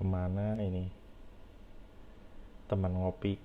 kemana ini teman ngopi.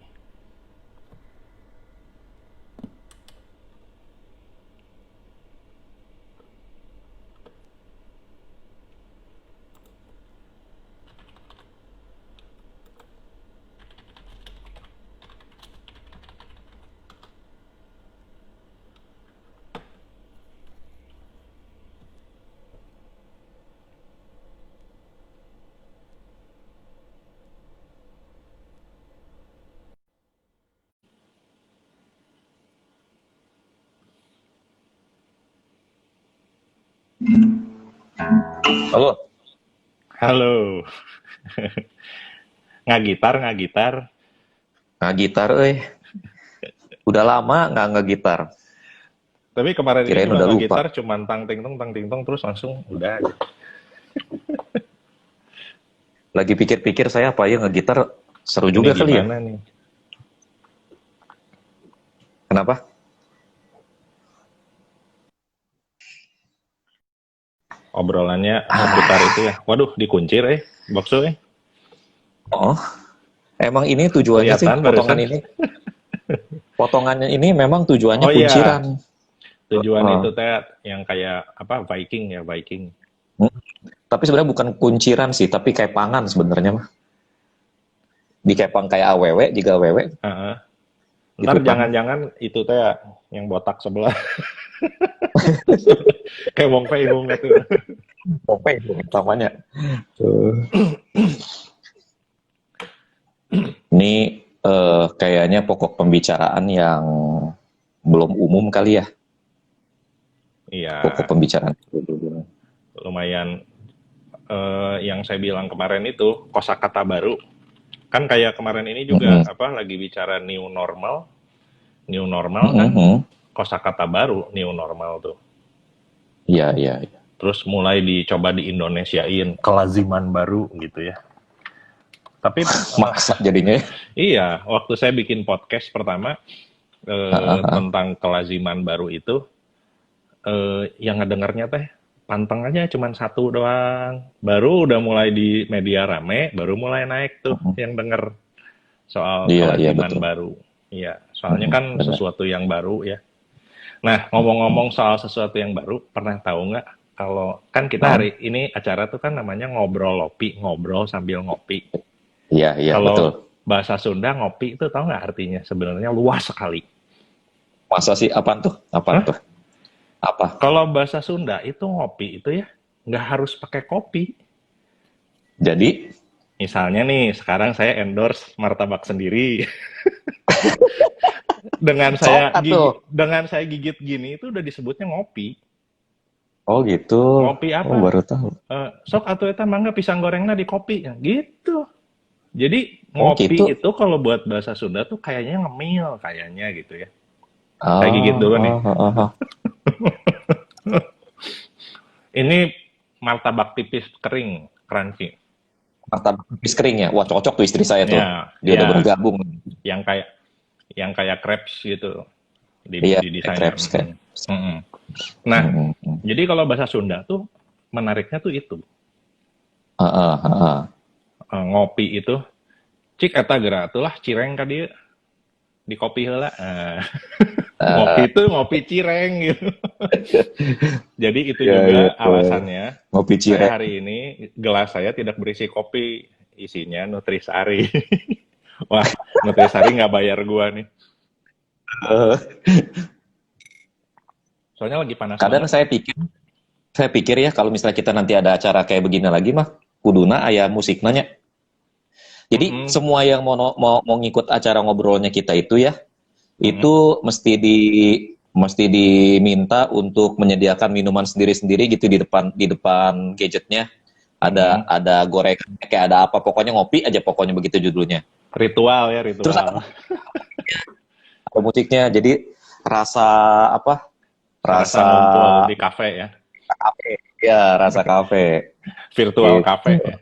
Halo, Halo. Ngagitar, ngagitar. ngagitar euy. Udah lama nggak gitar. Tapi kemarin ini Kirain juga udah lupa. ngagitar cuman tang ting tong terus langsung udah aja. Lagi pikir-pikir saya apa ya ngegitar seru Ini juga kali ya. gimana nih? Kenapa? Obrolannya seputar Ah, itu ya. Waduh, dikuncir boxo oh, emang ini tujuannya sih kelihatan barusan. potongannya ini memang tujuannya Oh iya, kunciran. tujuan Heeh. itu teh yang kayak apa Viking ya, Viking. Hmm. Tapi sebenarnya bukan kunciran sih, tapi kayak pangan sebenarnya mah. Dikepang kayak awewe, jika awewe Heeh. Ntar itu pangan. jangan-jangan itu teh yang botak sebelah kayak wong fei hung gitu. Apa itu namanya? Eh, Ini kayaknya pokok pembicaraan yang belum umum kali ya. Iya, Pokok pembicaraan. lumayan yang saya bilang kemarin itu kosakata baru. Kan kayak kemarin ini juga Mm-mm. apa lagi bicara new normal. New normal kan Mm-mm. kosakata baru new normal tuh. Iya, iya, iya. Terus mulai dicoba di Indonesiain kelaziman baru gitu ya. Tapi Maksa jadinya ya. iya, waktu saya bikin podcast pertama Ah, ah, ah. tentang kelaziman baru itu, yang ngedengarnya teh panteng aja cuman satu doang. Baru udah mulai di media rame, baru mulai naik tuh Mm-mm. yang denger soal Iya, iya kelaziman betul. baru. Iya, soalnya Mm-mm, kan benar. sesuatu yang baru ya. Nah, Mm-mm. ngomong-ngomong soal sesuatu yang baru, pernah tahu nggak kalau kan kita Naon? hari ini acara tuh kan namanya ngobrol lopi, ngobrol sambil ngopi. Iya, iya betul. Kalau bahasa Sunda ngopi itu tahu nggak artinya? Sebenarnya luas sekali. Masa sih apaan tuh? Apaan Hah? tuh? Apa? Kalau bahasa Sunda itu ngopi itu ya nggak harus pakai kopi. Jadi, Misalnya nih, sekarang saya endorse martabak sendiri. sok atuh. Dengan saya gigit gini itu udah disebutnya ngopi. Oh gitu. Ngopi Oh apa? baru tahu. Sok atuh eta mangga pisang gorengnya di kopi ya. Gitu. Jadi Oh ngopi gitu. itu kalau buat bahasa Sunda tuh kayaknya ngemil kayaknya gitu ya. Saya gigit Oh, dulu nih. oh, oh, oh. Ini martabak tipis kering, crunchy. Martabak nipis kering ya. Wah cocok tuh istri saya tuh. Ya, Dia udah ya, bergabung. yang kayak crepes gitu Iya, di kayak desainnya. crepes kan. Nah, Mm, mm, mm. jadi kalau bahasa Sunda tuh menariknya tuh itu. Ah, ah, ah, ah. Ngopi itu cik eta geura atuh cireng ka dieu di kopi heula. Ngopi itu ngopi cireng gitu. Jadi itu Iya, iya, juga iya. alasannya Ngopi saya cireng. hari ini gelas saya tidak berisi kopi, isinya Nutrisari. Wah, Nutrisari nggak bayar gua nih. Eh, Soalnya lagi panas Kadang banget. saya pikir ya kalau misalnya kita nanti ada acara kayak begini lagi mah, kuduna aya musik nanya. Jadi Mm-mm. semua yang mau ngikut acara ngobrolnya kita itu ya, Mm-mm. itu mesti diminta untuk menyediakan minuman sendiri-sendiri gitu di depan gadgetnya. Ada Mm-mm. ada gorengan kayak ada apa pokoknya ngopi aja pokoknya begitu judulnya. Ritual ya, Terus ada, ritual. ada musiknya jadi rasa apa? Serasa Rasa ngumpul di kafe ya. kafe. Ya, rasa kafe. Virtual Gitu. kafe ya.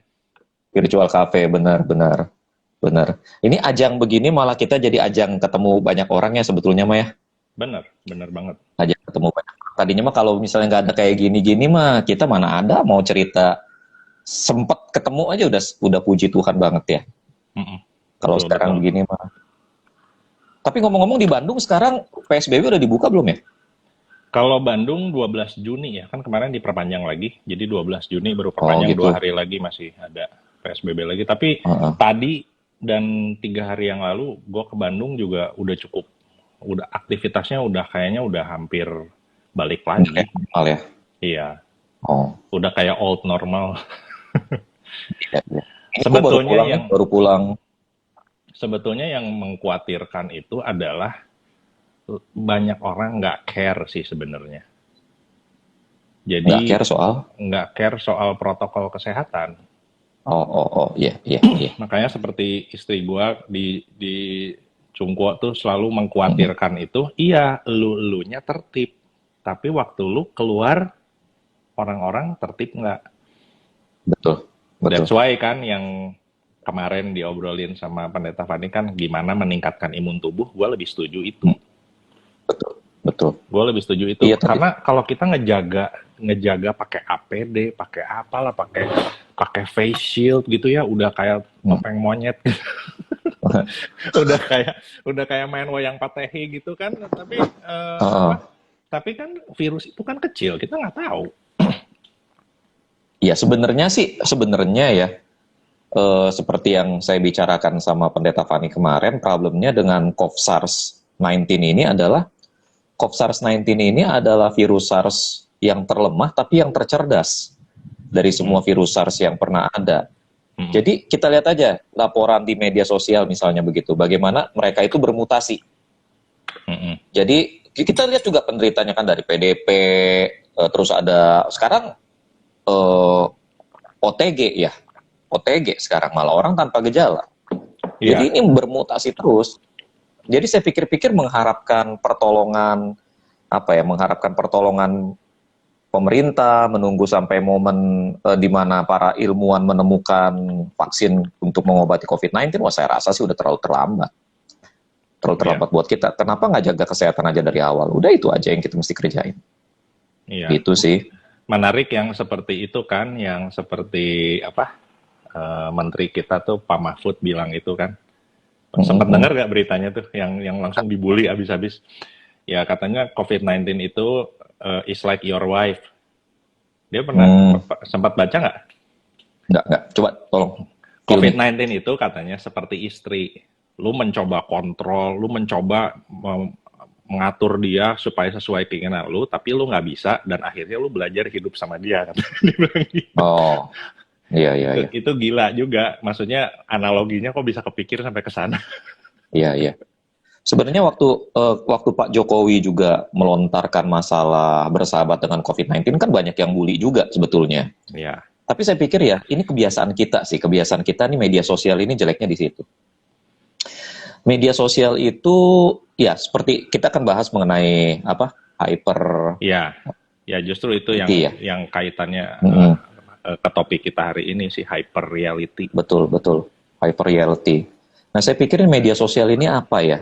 Virtual cafe benar-benar benar. Ini ajang begini malah kita jadi ajang ketemu banyak orang ya sebetulnya mah ya. Bener, bener banget. Ajang ketemu banyak orang. Tadinya mah kalau misalnya nggak ada kayak gini-gini mah kita mana ada mau cerita Sempet ketemu aja udah puji Tuhan banget ya. Mm-mm. Kalau Betul, sekarang betul. begini mah. Tapi ngomong-ngomong di Bandung sekarang PSBB udah dibuka belum ya? Kalau Bandung 12 Juni ya, kan kemarin diperpanjang lagi. Jadi 12 Juni baru Oh perpanjang, 2 gitu. hari lagi masih ada PSBB lagi. Tapi Heeh. tadi dan 3 hari yang lalu, gue ke Bandung juga udah cukup. Udah aktivitasnya udah kayaknya udah hampir balik Udah kayak lagi. normal ya. Iya, Oh, udah kayak old normal. iya, iya. Ini gue baru Sebetulnya pulang nih, yang baru pulang. sebetulnya yang mengkhawatirkan itu adalah banyak orang nggak care sih sebenarnya. Nggak Jadi care soal. nggak care soal protokol kesehatan. Oh, iya, iya, iya. Makanya seperti istri gua di Cungkuo tuh selalu Mm-mm. mengkhawatirkan itu, iya, elunya tertib, tapi waktu lu keluar orang-orang tertib nggak? Betul, betul, That's why kan yang kemarin diobrolin sama Pendeta Fani kan gimana meningkatkan imun tubuh, gua lebih setuju itu. betul, betul. Gue lebih setuju itu Iya tadi. karena kalau kita ngejaga pakai APD, pakai apalah, pakai pakai face shield gitu ya, udah kayak Hmm. topeng monyet, udah kayak main wayang patehi gitu kan. Tapi Heeh. Tapi kan virus itu kan kecil, kita nggak tahu. Ya sebenarnya ya seperti yang saya bicarakan sama Pendeta Fani kemarin, problemnya dengan COVID-SARS-19 ini adalah COVID-SARS-19 ini adalah virus SARS yang terlemah tapi yang tercerdas dari semua virus SARS yang pernah ada. Hmm. Jadi kita lihat aja laporan di media sosial misalnya begitu, bagaimana mereka itu bermutasi. Hmm. Jadi kita lihat juga penderitanya kan dari PDP, terus ada sekarang OTG ya, OTG sekarang malah orang tanpa gejala. Iya. Jadi ini bermutasi terus. Jadi saya pikir-pikir mengharapkan pertolongan pemerintah, menunggu sampai momen di mana para ilmuwan menemukan vaksin untuk mengobati COVID-19, wah saya rasa sih udah terlalu terlambat. Terlalu terlambat buat kita. Kenapa nggak jaga kesehatan aja dari awal? Udah itu aja yang kita mesti kerjain. Iya. Gitu sih. Menarik yang seperti itu kan, yang seperti apa? Menteri kita tuh Pak Mahfud bilang itu kan. Sempat dengar gak beritanya tuh yang langsung dibully abis-abis? Ya katanya COVID-19 itu is like your wife. Dia pernah sempat baca nggak? Nggak. Coba tolong. COVID-19 itu katanya seperti istri. Lu mencoba kontrol, lu mencoba mengatur dia supaya sesuai keinginan lu, tapi lu nggak bisa dan akhirnya lu belajar hidup sama dia. Oh, iya. Itu gila juga. Maksudnya analoginya kok bisa kepikir sampai ke sana. Iya. Sebenarnya waktu Pak Jokowi juga melontarkan masalah bersahabat dengan COVID-19 kan banyak yang bully juga sebetulnya. Iya. Tapi saya pikir ya ini kebiasaan kita nih media sosial ini jeleknya di situ. Media sosial itu ya seperti kita akan bahas mengenai apa hyper. Iya. Ya justru itu yang kaitannya ke topik kita hari ini sih, hyper reality. Betul hyper reality. Nah saya pikirin media sosial ini apa ya?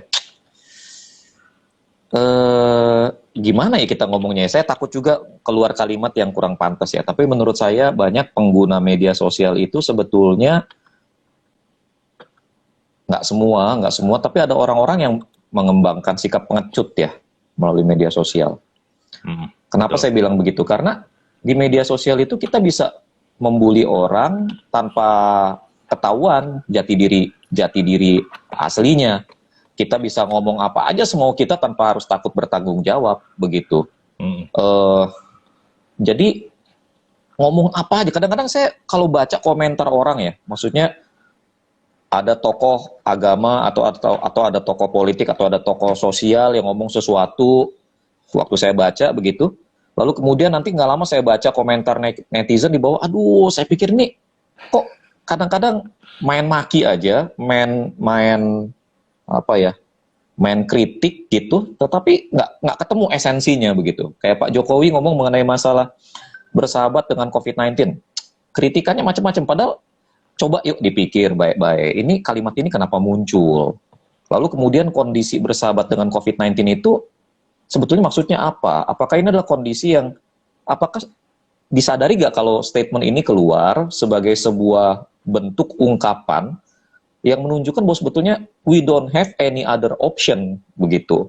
Gimana ya kita ngomongnya? Saya takut juga keluar kalimat yang kurang pantas ya. Tapi menurut saya banyak pengguna media sosial itu sebetulnya nggak semua, tapi ada orang-orang yang mengembangkan sikap pengecut ya melalui media sosial. Kenapa saya bilang begitu? Karena di media sosial itu kita bisa membuli orang tanpa ketahuan jati diri aslinya. Kita bisa ngomong apa aja semau kita tanpa harus takut bertanggung jawab begitu. Jadi ngomong apa aja. Kadang-kadang saya kalau baca komentar orang ya, maksudnya ada tokoh agama atau ada tokoh politik atau ada tokoh sosial yang ngomong sesuatu, waktu saya baca begitu, lalu kemudian nanti nggak lama saya baca komentar netizen di bawah, aduh saya pikir nih kok kadang-kadang main maki aja, main kritik gitu, tetapi nggak ketemu esensinya begitu. Kayak Pak Jokowi ngomong mengenai masalah bersahabat dengan COVID-19, kritikannya macam-macam. Padahal coba yuk dipikir baik-baik. Ini kalimat ini kenapa muncul? Lalu kemudian kondisi bersahabat dengan COVID-19 itu sebetulnya maksudnya apa? Apakah ini adalah kondisi yang apakah disadari gak kalau statement ini keluar sebagai sebuah bentuk ungkapan yang menunjukkan bahwa sebetulnya we don't have any other option begitu,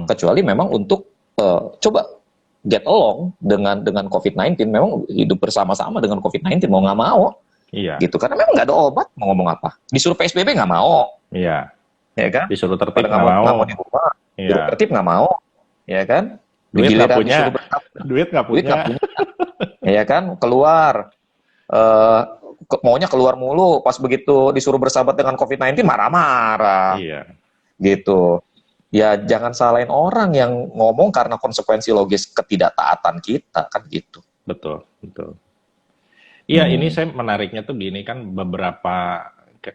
kecuali memang untuk coba get along dengan COVID-19, memang hidup bersama-sama dengan COVID-19 mau nggak mau, Iya. gitu, karena memang nggak ada obat, mau ngomong apa, disuruh PSBB nggak mau, Iya. ya kan, Disuruh tertib pada nggak nggak mau. mau di rumah, disuruh Iya. tertib nggak mau, ya kan, di Duit nggak giliran punya. disuruh bertapa, Duit nggak duit punya. nggak punya, ya kan, keluar maunya keluar mulu, pas begitu disuruh bersahabat dengan COVID-19 marah-marah, Iya. gitu. Ya jangan salahin orang yang ngomong karena konsekuensi logis ketidaktaatan kita, kan gitu. Betul, betul. Iya, ini saya menariknya tuh gini kan, beberapa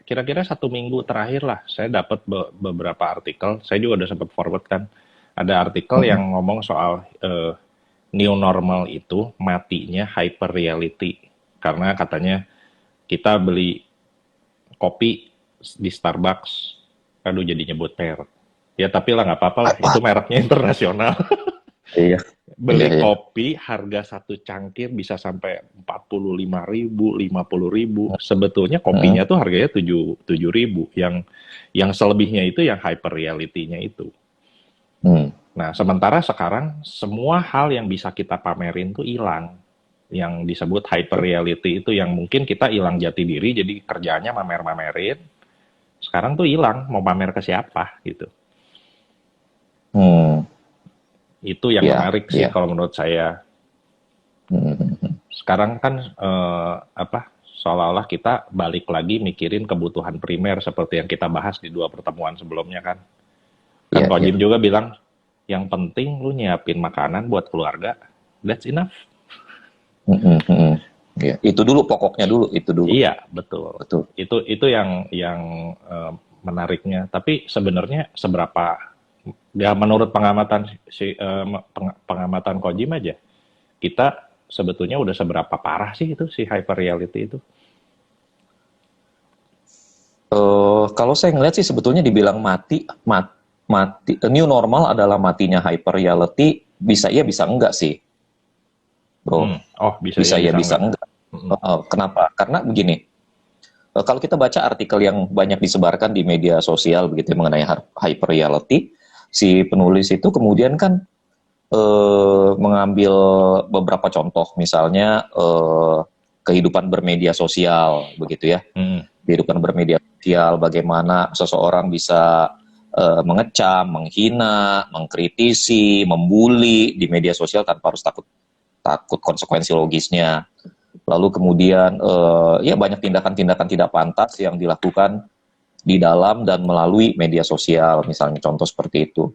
kira-kira 1 minggu terakhir lah saya dapat beberapa artikel. Saya juga udah sempat forward kan. Ada artikel yang ngomong soal new normal itu matinya hyper reality, karena katanya kita beli kopi di Starbucks, aduh jadi nyebut merek. Ya tapi lah nggak apa-apa lah, itu mereknya internasional. Iya. Beli Iya. kopi harga satu cangkir bisa sampai 45.000, 50.000. Sebetulnya kopinya tuh harganya 7.000. Yang selebihnya itu yang hyper reality-nya itu. Nah, sementara sekarang semua hal yang bisa kita pamerin tuh hilang. Yang disebut hyper reality itu yang mungkin kita hilang jati diri, jadi kerjaannya mamer-mamerin. Sekarang tuh hilang, mau pamer ke siapa gitu. Itu yang menarik sih kalau menurut saya. Sekarang kan seolah-olah kita balik lagi mikirin kebutuhan primer seperti yang kita bahas di 2 pertemuan sebelumnya kan. Kan Ko Jim juga bilang, yang penting lu nyiapin makanan buat keluarga, that's enough. Itu dulu pokoknya dulu, itu dulu. Iya, betul. Itu yang menariknya. Tapi sebenarnya seberapa, ya menurut pengamatan pengamatan Ko Jim aja, kita sebetulnya udah seberapa parah sih itu si hyper reality itu? Kalau saya ngeliat sih sebetulnya dibilang mati, new normal adalah matinya hyper reality, bisa iya bisa enggak sih, bro. Bisa iya bisa enggak. Kenapa? Karena begini, kalau kita baca artikel yang banyak disebarkan di media sosial begitu mengenai hyper reality, si penulis itu kemudian kan mengambil beberapa contoh, misalnya kehidupan bermedia sosial begitu ya. Kehidupan bermedia sosial, bagaimana seseorang bisa mengecam, menghina, mengkritisi, membuli di media sosial tanpa harus takut konsekuensi logisnya. Lalu kemudian ya banyak tindakan-tindakan tidak pantas yang dilakukan di dalam dan melalui media sosial, misalnya contoh seperti itu.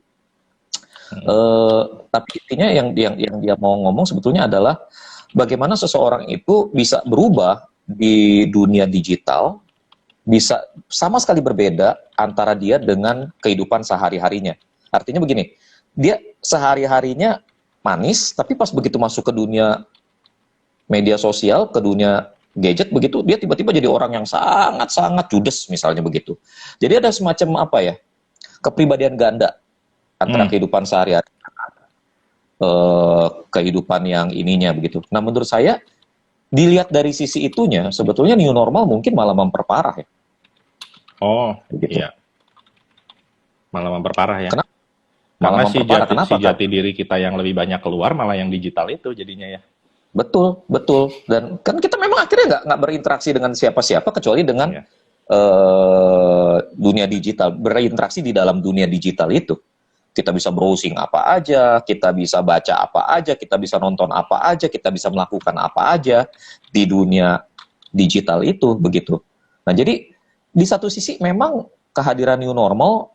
Tapi intinya yang dia mau ngomong sebetulnya adalah bagaimana seseorang itu bisa berubah di dunia digital, bisa sama sekali berbeda antara dia dengan kehidupan sehari-harinya. Artinya begini, dia sehari-harinya manis, tapi pas begitu masuk ke dunia media sosial, ke dunia gadget begitu, dia tiba-tiba jadi orang yang sangat-sangat judes misalnya begitu. Jadi ada semacam apa ya, kepribadian ganda antara kehidupan sehari-hari, kehidupan yang ininya begitu. Nah menurut saya, dilihat dari sisi itunya, sebetulnya new normal mungkin malah memperparah ya. Begitu. Iya. Malah memperparah ya. Kenapa? Karena si jati diri kita yang lebih banyak keluar, malah yang digital itu jadinya ya. Betul. Dan kan kita memang akhirnya nggak berinteraksi dengan siapa-siapa kecuali dengan dunia digital, berinteraksi di dalam dunia digital itu. Kita bisa browsing apa aja, kita bisa baca apa aja, kita bisa nonton apa aja, kita bisa melakukan apa aja di dunia digital itu, begitu. Nah, jadi di satu sisi memang kehadiran new normal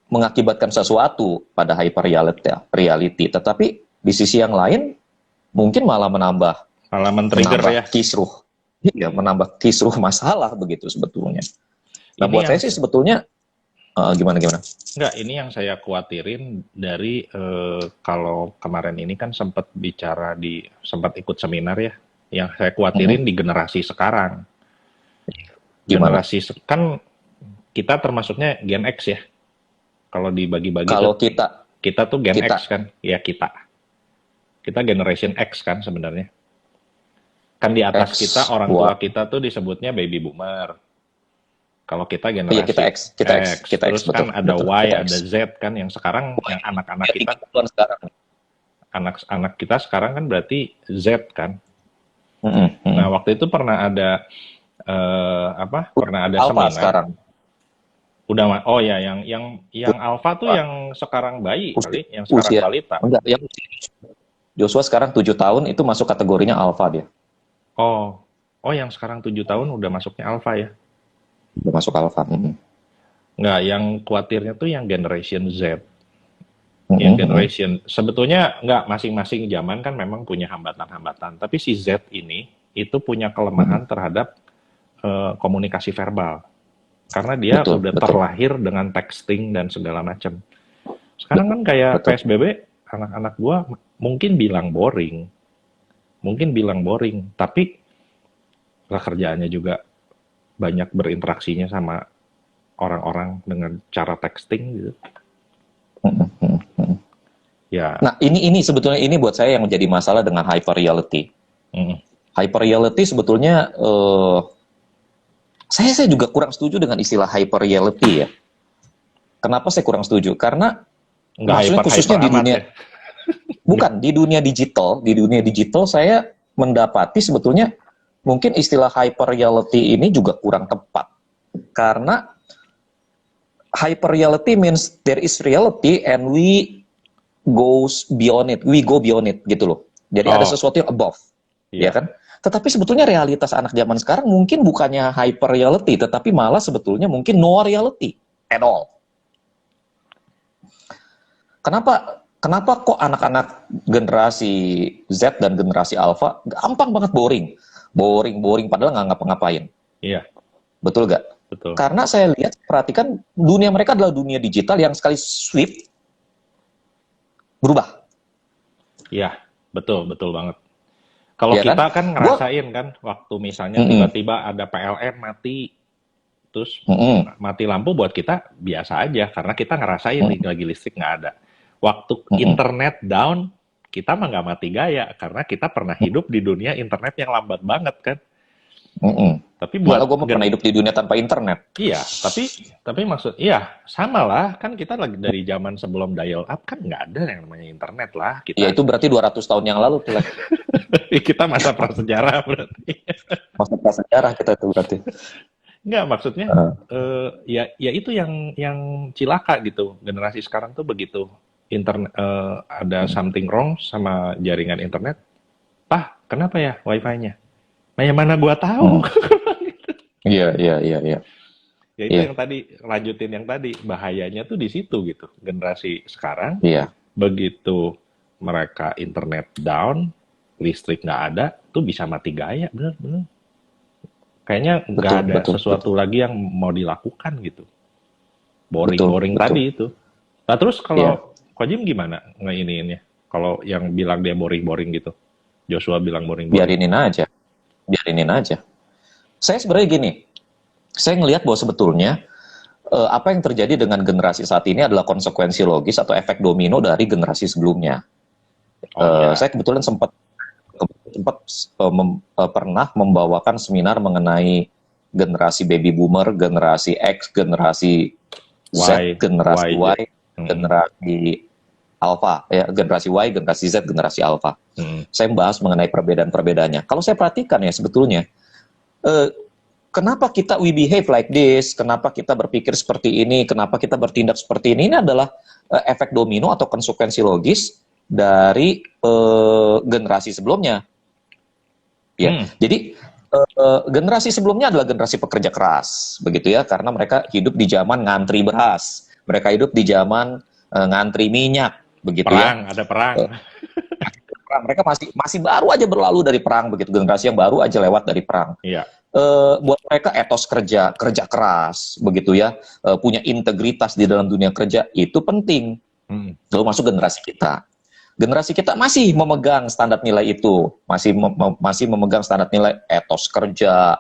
mengakibatkan sesuatu pada hyper reality, tetapi di sisi yang lain mungkin malah menambah men-trigger ya, kisruh. Iya, menambah kisruh masalah begitu sebetulnya. Nah, buat saya sih sebetulnya gimana? Enggak, ini yang saya khawatirin dari kalau kemarin ini kan sempat ikut seminar ya, yang saya khawatirin di generasi sekarang. Gimana? Generasi kan kita termasuknya Gen X ya. Kalau dibagi-bagi kalau kita tuh Gen X kan, ya kita Kita generation X kan sebenarnya. Kan di atas X, kita, orang wah. tua kita tuh disebutnya baby boomer. Kalau kita Iya, generasi kita X, kita X, X, kita X, terus betul, kan ada betul, Y, kita X. ada Z kan, yang sekarang yang anak-anak Ya, kita, 30-an sekarang. anak-anak kita sekarang kan berarti Z kan. Mm-mm, mm-mm. Nah, waktu itu pernah ada Pernah ada Alpha seminar. sekarang. Oh ya, yang Alpha tuh yang sekarang bayi kali, yang sekarang Usia. balita. Enggak, yang Joshua sekarang 7 tahun itu masuk kategorinya Alpha dia. Oh, yang sekarang 7 tahun udah masuknya Alpha ya? Udah masuk Alpha. Nggak, yang khawatirnya tuh yang generation Z. Yang generation, sebetulnya nggak, masing-masing zaman kan memang punya hambatan-hambatan. Tapi si Z ini, itu punya kelemahan terhadap komunikasi verbal. Karena dia udah terlahir dengan texting dan segala macam. Sekarang kan kayak PSBB, anak-anak gua mungkin bilang boring, tapi pekerjaannya juga banyak berinteraksinya sama orang-orang dengan cara texting gitu. Ya. Nah, ini sebetulnya ini buat saya yang menjadi masalah dengan hyper reality. Hyper reality sebetulnya saya juga kurang setuju dengan istilah hyper reality ya. Kenapa saya kurang setuju? Karena maksudnya khususnya di dunia bukan di dunia digital saya mendapati sebetulnya mungkin istilah hyper reality ini juga kurang tepat. Karena hyper reality means there is reality and we go beyond it gitu loh. Jadi ada sesuatu yang above. Ya kan? Tetapi sebetulnya realitas anak zaman sekarang mungkin bukannya hyper reality, tetapi malah sebetulnya mungkin no reality at all. Kenapa kok anak-anak generasi Z dan generasi Alpha gampang banget boring padahal nggak ngapa-ngapain. Iya. Betul nggak? Betul. Karena saya perhatikan dunia mereka adalah dunia digital yang sekali swift berubah. Iya, betul banget. Kalau ya kita kan ngerasain kan, waktu misalnya tiba-tiba ada PLN mati, terus mati lampu, buat kita biasa aja, karena kita ngerasain lagi listrik nggak ada. Waktu internet down, kita mah nggak mati gaya, karena kita pernah hidup di dunia internet yang lambat banget kan. Tapi malah gue pernah hidup di dunia tanpa internet. Iya, tapi sama lah, kan kita lagi dari zaman sebelum dial up kan nggak ada yang namanya internet lah. Ya itu berarti 200 tahun yang lalu tuh. Kita masa prasejarah berarti. Masa prasejarah kita itu berarti. Enggak, maksudnya ya itu yang cilaka gitu. Generasi sekarang tuh begitu internet ada something wrong sama jaringan internet. Pak, kenapa ya wifi-nya? Nah, yang mana gua tahu. Iya. Ya itu yang tadi, lanjutin yang tadi, bahayanya tuh di situ gitu. Generasi sekarang, begitu mereka internet down, listrik nggak ada, tuh bisa mati gaya, bener. Kayaknya nggak ada sesuatu lagi yang mau dilakukan gitu. Boring tadi itu. Nah terus kalau Ko Jim gimana ngeiniinnya? Kalau yang bilang dia boring gitu, Joshua bilang boring. Biarinin aja. Saya sebenarnya gini, saya ngelihat bahwa sebetulnya apa yang terjadi dengan generasi saat ini adalah konsekuensi logis atau efek domino dari generasi sebelumnya. Saya kebetulan sempat pernah membawakan seminar mengenai generasi baby boomer, generasi X, generasi Z, generasi Y, generasi Alpha, ya, generasi Y, generasi Z, generasi Alpha. Saya membahas mengenai perbedaan-perbedaannya. Kalau saya perhatikan ya sebetulnya, kenapa we behave like this, kenapa kita berpikir seperti ini, kenapa kita bertindak seperti ini adalah efek domino atau konsekuensi logis dari generasi sebelumnya. Ya, jadi generasi sebelumnya adalah generasi pekerja keras, begitu ya, karena mereka hidup di zaman ngantri beras, mereka hidup di zaman ngantri minyak, begitu ada perang. Mereka masih baru aja berlalu dari perang, begitu, generasi yang baru aja lewat dari perang. Iya. Buat mereka etos kerja keras, begitu ya, punya integritas di dalam dunia kerja itu penting. Lalu masuk generasi kita. Generasi kita masih memegang standar nilai itu, masih memegang standar nilai etos kerja,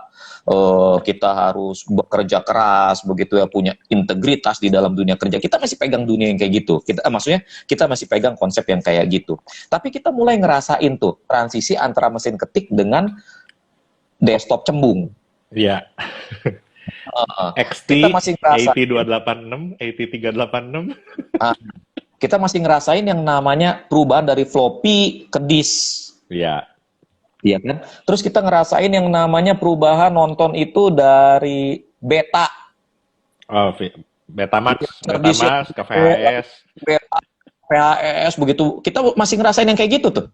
kita harus bekerja keras, begitu ya, punya integritas di dalam dunia kerja. Kita masih pegang dunia yang kayak gitu. Maksudnya kita masih pegang konsep yang kayak gitu. Tapi kita mulai ngerasain tuh transisi antara mesin ketik dengan desktop cembung. Iya. XT, Kita masih ngerasain, AT286, AT386. kita masih ngerasain yang namanya perubahan dari floppy ke disk. Iya. Iya kan? Terus kita ngerasain yang namanya perubahan nonton itu dari beta. Oh, Betamax ke VHS. Beta, VHS begitu. Kita masih ngerasain yang kayak gitu tuh.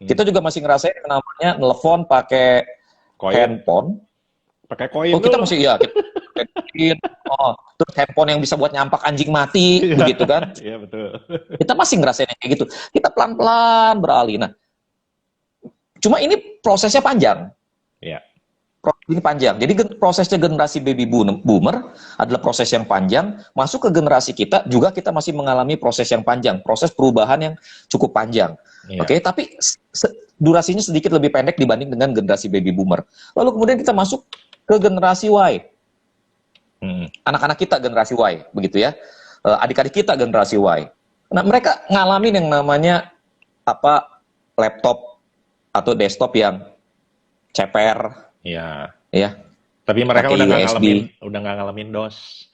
Kita juga masih ngerasain yang namanya nelfon pakai handphone. Pakai koin. Oh, kita masih terus handphone yang bisa buat nyampak anjing mati, begitu kan? Iya, betul. Kita masih ngerasain yang kayak gitu. Kita pelan-pelan beralih. Nah, cuma ini prosesnya panjang. Iya. Ini panjang. Jadi prosesnya generasi baby boomer adalah proses yang panjang. Masuk ke generasi kita juga kita masih mengalami proses yang panjang, proses perubahan yang cukup panjang. Iya. Oke, tapi durasinya sedikit lebih pendek dibanding dengan generasi baby boomer. Lalu kemudian kita masuk ke generasi Y. Anak-anak kita generasi Y, begitu ya. Adik-adik kita generasi Y. Nah, mereka ngalamin yang namanya laptop atau desktop yang ceper. Iya. Ya. Tapi mereka pakai udah nggak ngalamin DOS.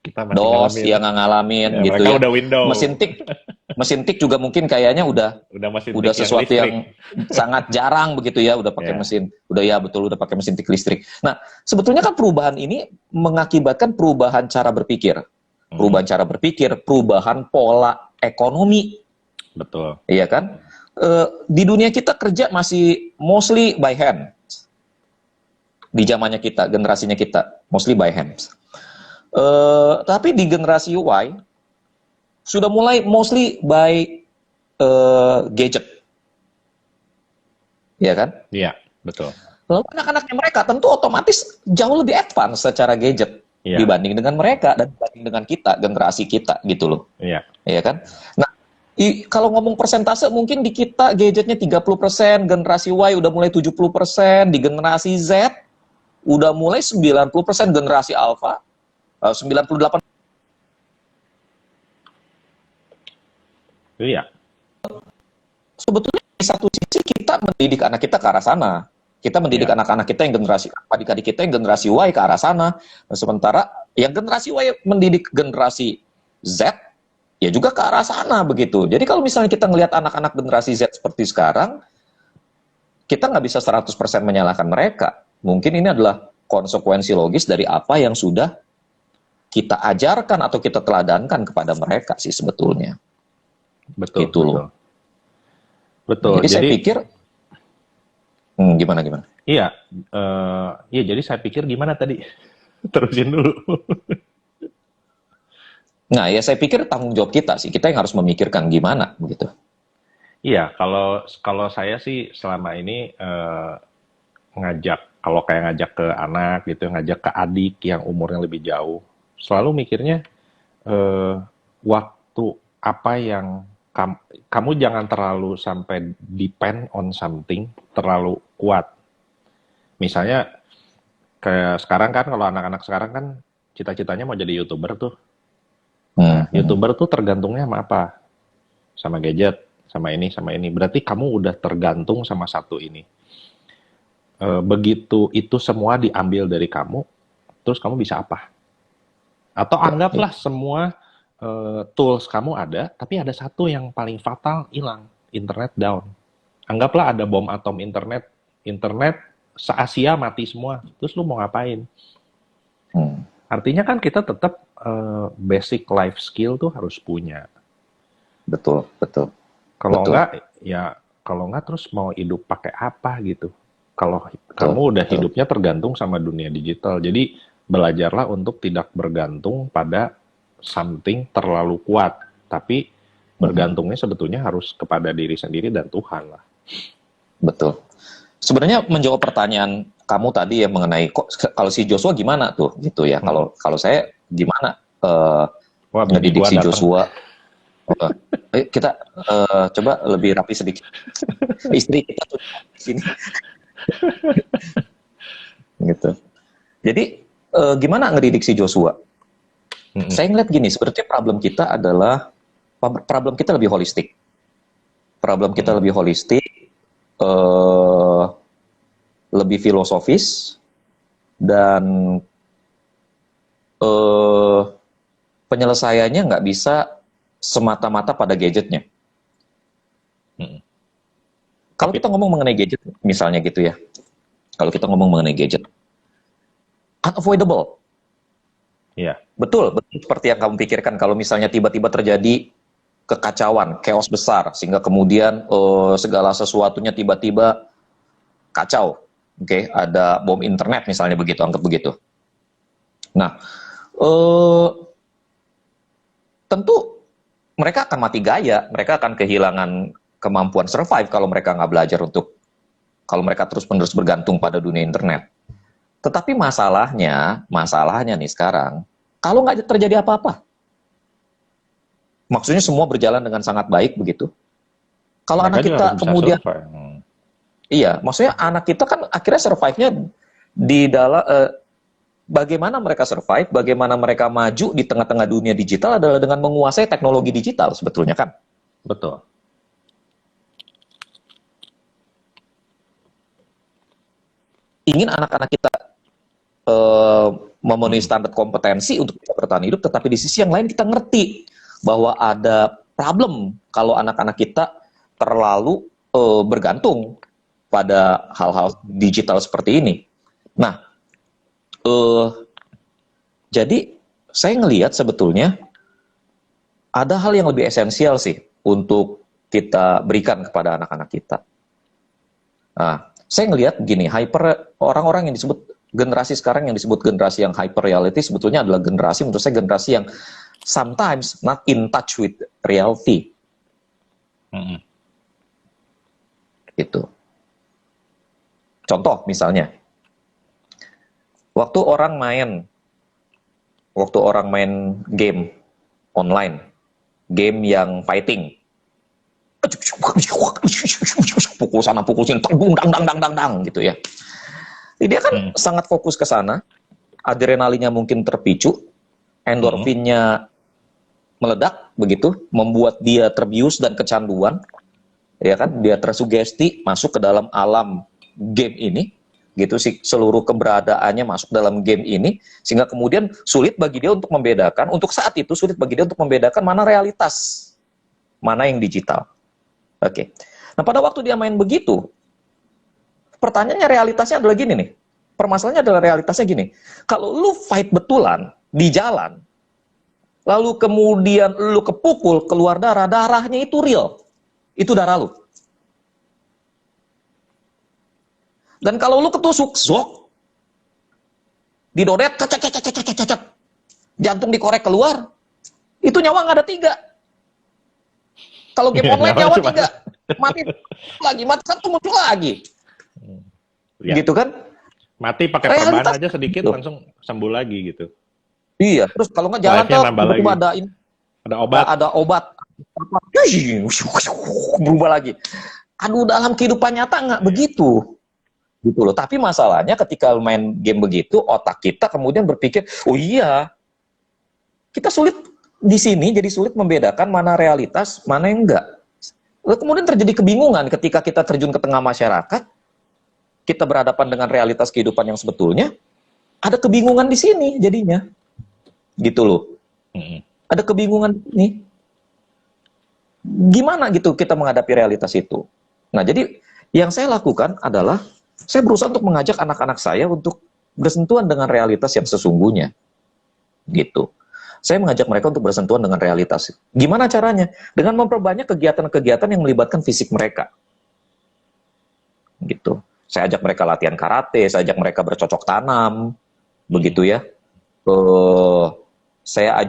Kita masih DOS ngalamin. ya nggak ngalamin Ya, gitu mereka ya. udah Windows. Mesin tik juga mungkin kayaknya udah sesuatu yang sangat jarang begitu ya, udah pakai mesin, udah pakai mesin tik listrik. Nah, sebetulnya kan perubahan ini mengakibatkan perubahan cara berpikir. Perubahan cara berpikir, perubahan pola ekonomi. Betul. Iya kan? Di dunia kita kerja masih mostly by hand. Di zamannya kita, generasinya kita, mostly by hand. Tapi di generasi Y sudah mulai mostly by gadget, ya kan? Iya, betul. Lalu anak-anaknya mereka tentu otomatis jauh lebih advance secara gadget dibanding dengan mereka dan dibanding dengan kita, generasi kita gitu loh. Iya. Iya kan? Nah, kalau ngomong persentase mungkin di kita gadgetnya 30%, generasi Y udah mulai 70%, di generasi Z udah mulai 90%, generasi Alpha 98%. Iya. Sebetulnya di satu sisi kita mendidik anak kita ke arah sana. Kita mendidik anak-anak kita yang generasi, adik-adik kita yang generasi Y ke arah sana. Nah, sementara yang generasi Y mendidik generasi Z, ya juga ke arah sana begitu. Jadi kalau misalnya kita ngelihat anak-anak generasi Z seperti sekarang, kita nggak bisa 100% menyalahkan mereka. Mungkin ini adalah konsekuensi logis dari apa yang sudah kita ajarkan atau kita teladankan kepada mereka sih sebetulnya. Betul. Gitu loh. Betul. Jadi saya pikir, gimana? Iya, jadi saya pikir gimana tadi? Terusin dulu. Nah, ya saya pikir tanggung jawab kita sih, kita yang harus memikirkan gimana begitu. Iya, kalau saya sih selama ini kalau kayak ngajak ke anak gitu, ngajak ke adik yang umurnya lebih jauh, selalu mikirnya waktu apa yang kamu jangan terlalu sampai depend on something terlalu kuat. Misalnya kayak sekarang kan, kalau anak-anak sekarang kan cita-citanya mau jadi YouTuber tuh. YouTuber tuh tergantungnya sama apa? Sama gadget, sama ini. Berarti kamu udah tergantung sama satu ini. Begitu itu semua diambil dari kamu, terus kamu bisa apa? Atau anggaplah semua tools kamu ada, tapi ada satu yang paling fatal hilang, internet down. Anggaplah ada bom atom internet se-Asia mati semua, terus lu mau ngapain? Artinya kan kita tetap basic life skill tuh harus punya. Betul. Kalau enggak terus mau hidup pakai apa gitu? Kalau kamu udah hidupnya tergantung sama dunia digital, jadi belajarlah untuk tidak bergantung pada something terlalu kuat, tapi bergantungnya sebetulnya harus kepada diri sendiri dan Tuhan lah. Betul. Sebenarnya menjawab pertanyaan kamu tadi ya mengenai kalau si Joshua gimana tuh gitu ya. Kalau saya gimana ngedidik si Joshua? Oh, ayo kita coba lebih rapi sedikit. Istri kita tuh di sini gitu. Jadi gimana ngedidik si Joshua? Saya ngeliat gini, sebenarnya problem kita adalah problem kita lebih holistik. Problem kita lebih holistik, lebih filosofis, dan penyelesaiannya nggak bisa semata-mata pada gadgetnya. Kalau kita ngomong mengenai gadget, misalnya gitu ya, kalau kita ngomong mengenai gadget, unavoidable. Iya. Betul seperti yang kamu pikirkan. Kalau misalnya tiba-tiba terjadi kekacauan, chaos besar, sehingga kemudian segala sesuatunya tiba-tiba kacau. Oke, ada bom internet misalnya begitu, anggap begitu. Nah, tentu mereka akan mati gaya, mereka akan kehilangan kemampuan survive kalau mereka nggak belajar kalau mereka terus-menerus bergantung pada dunia internet. Tetapi masalahnya nih sekarang, kalau nggak terjadi apa-apa, maksudnya semua berjalan dengan sangat baik begitu. Kalau anak kita kemudian, iya, maksudnya anak kita kan akhirnya survive-nya di dalam, bagaimana mereka survive, bagaimana mereka maju di tengah-tengah dunia digital adalah dengan menguasai teknologi digital sebetulnya kan. Betul. Ingin anak-anak kita memenuhi standar kompetensi untuk bisa bertahan hidup, tetapi di sisi yang lain kita ngerti bahwa ada problem kalau anak-anak kita terlalu bergantung pada hal-hal digital seperti ini. Nah, jadi saya ngelihat sebetulnya ada hal yang lebih esensial sih untuk kita berikan kepada anak-anak kita. Nah, saya ngelihat gini, orang-orang yang disebut generasi sekarang yang disebut generasi yang hyper reality sebetulnya adalah generasi, menurut saya generasi yang sometimes not in touch with reality. Gitu. Contoh misalnya, waktu orang main game online, game yang fighting, pukul sana pukul sini, dang gitu ya. Dia kan sangat fokus ke sana, adrenalinnya mungkin terpicu, endorfinnya meledak begitu, membuat dia terbius dan kecanduan, ya kan? Dia tersugesti masuk ke dalam alam game ini, gitu sih, seluruh keberadaannya masuk dalam game ini, sehingga kemudian sulit bagi dia untuk membedakan, untuk saat itu sulit bagi dia untuk membedakan mana realitas, mana yang digital. Oke. Nah, pada waktu dia main begitu, pertanyaannya realitasnya adalah gini nih. Permasalahannya adalah realitasnya gini. Kalau lu fight betulan di jalan, lalu kemudian lu kepukul, keluar darah, darahnya itu real. Itu darah lu. Dan kalau lu ketusuk, zok, didodet, cacak, jantung dikorek keluar, itu nyawa nggak ada 3. Kalau game online nyawa 3, mati satu muncul lagi. Ya. Gitu kan? Mati pakai perban aja sedikit gitu. Langsung sembuh lagi gitu. Iya, terus kalau nggak jalan tuh tiba-tiba ada obat berubah lagi. Aduh, dalam kehidupan nyata nggak begitu, gitu loh. Tapi masalahnya ketika main game begitu, otak kita kemudian berpikir, oh iya, kita sulit di sini, jadi sulit membedakan mana realitas, mana yang enggak. Lalu kemudian terjadi kebingungan ketika kita terjun ke tengah masyarakat. Kita berhadapan dengan realitas kehidupan yang sebetulnya, ada kebingungan di sini jadinya. Gitu loh. Ada kebingungan nih. Gimana gitu kita menghadapi realitas itu? Nah, jadi yang saya lakukan adalah, saya berusaha untuk mengajak anak-anak saya untuk bersentuhan dengan realitas yang sesungguhnya. Gitu. Saya mengajak mereka untuk bersentuhan dengan realitas. Gimana caranya? Dengan memperbanyak kegiatan-kegiatan yang melibatkan fisik mereka. Gitu. Saya ajak mereka latihan karate, saya ajak mereka bercocok tanam, begitu ya. Saya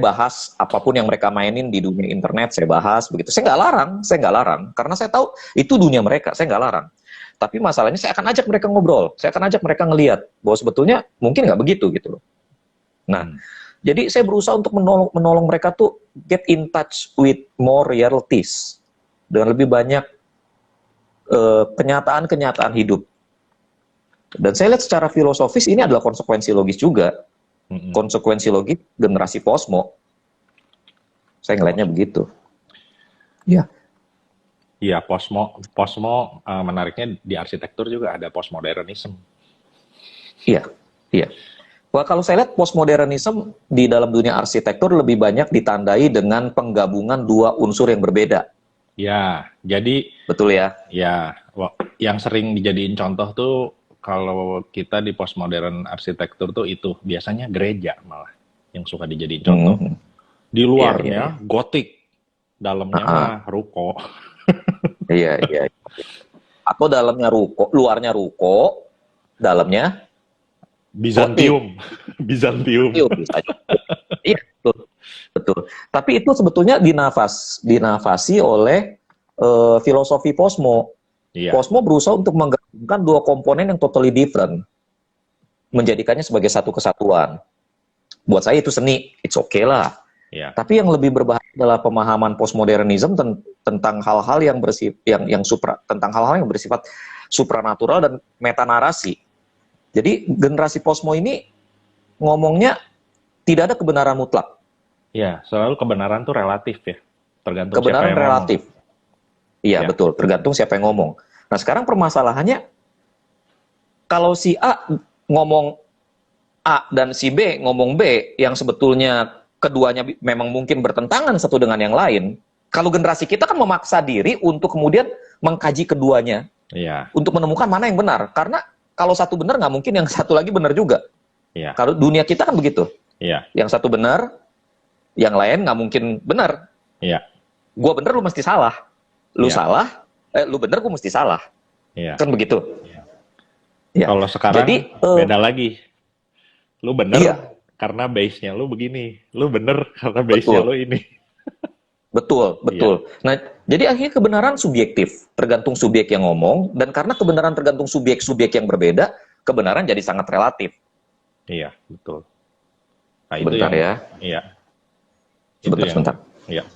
bahas apapun yang mereka mainin di dunia internet, saya bahas begitu. Saya nggak larang, karena saya tahu itu dunia mereka, saya nggak larang. Tapi masalahnya saya akan ajak mereka ngobrol, saya akan ajak mereka ngelihat bahwa sebetulnya mungkin nggak begitu gitu loh. Nah, Jadi saya berusaha untuk menolong mereka tuh get in touch with more realities, dengan lebih banyak kenyataan-kenyataan hidup. Dan saya lihat secara filosofis ini adalah konsekuensi logis juga, konsekuensi logis generasi posmo. Saya ngelihatnya begitu. Ya. Iya, posmo menariknya di arsitektur juga ada postmodernism. Iya, iya. Wah, kalau saya lihat postmodernism di dalam dunia arsitektur lebih banyak ditandai dengan penggabungan dua unsur yang berbeda. Ya, jadi Betul ya? ya yang sering dijadiin contoh tuh kalau kita di postmodern arsitektur tuh itu biasanya gereja malah yang suka dijadiin contoh. Di luarnya gotik, dalamnya mah ruko. Iya, iya. Atau dalamnya ruko, luarnya ruko, dalamnya Bizantium. Bizantium. Iya, betul. Betul. Tapi itu sebetulnya dinavasi oleh filosofi posmo. Iya. Posmo berusaha untuk menggabungkan dua komponen yang totally different, menjadikannya sebagai satu kesatuan. Buat saya itu seni, it's okay lah. Iya. Tapi yang lebih berbahaya adalah pemahaman postmodernism tentang hal-hal yang bersifat supranatural dan metanarasi. Jadi generasi posmo ini ngomongnya tidak ada kebenaran mutlak. Ya, selalu kebenaran tuh relatif ya. Tergantung kebenaran siapa yang relatif. Iya, ya. Betul. Tergantung siapa yang ngomong. Nah, sekarang permasalahannya, kalau si A ngomong A dan si B ngomong B, yang sebetulnya keduanya memang mungkin bertentangan satu dengan yang lain, kalau generasi kita kan memaksa diri untuk kemudian mengkaji keduanya, untuk menemukan mana yang benar. Karena kalau satu benar, nggak mungkin yang satu lagi benar juga. Kalau dunia kita kan begitu. Yang satu benar, yang lain nggak mungkin benar. Gua benar, lu mesti salah. Lu salah, lu benar, gua mesti salah. Kan begitu. Kalau sekarang jadi, beda lagi. Lu benar karena base-nya lu begini. Lu benar karena base-nya lu ini. Betul. Nah, jadi akhirnya kebenaran subjektif, tergantung subjek yang ngomong, dan karena kebenaran tergantung subjek-subjek yang berbeda, kebenaran jadi sangat relatif. Iya, betul. Nah, Bentar ya. Iya. Sebentar. Iya.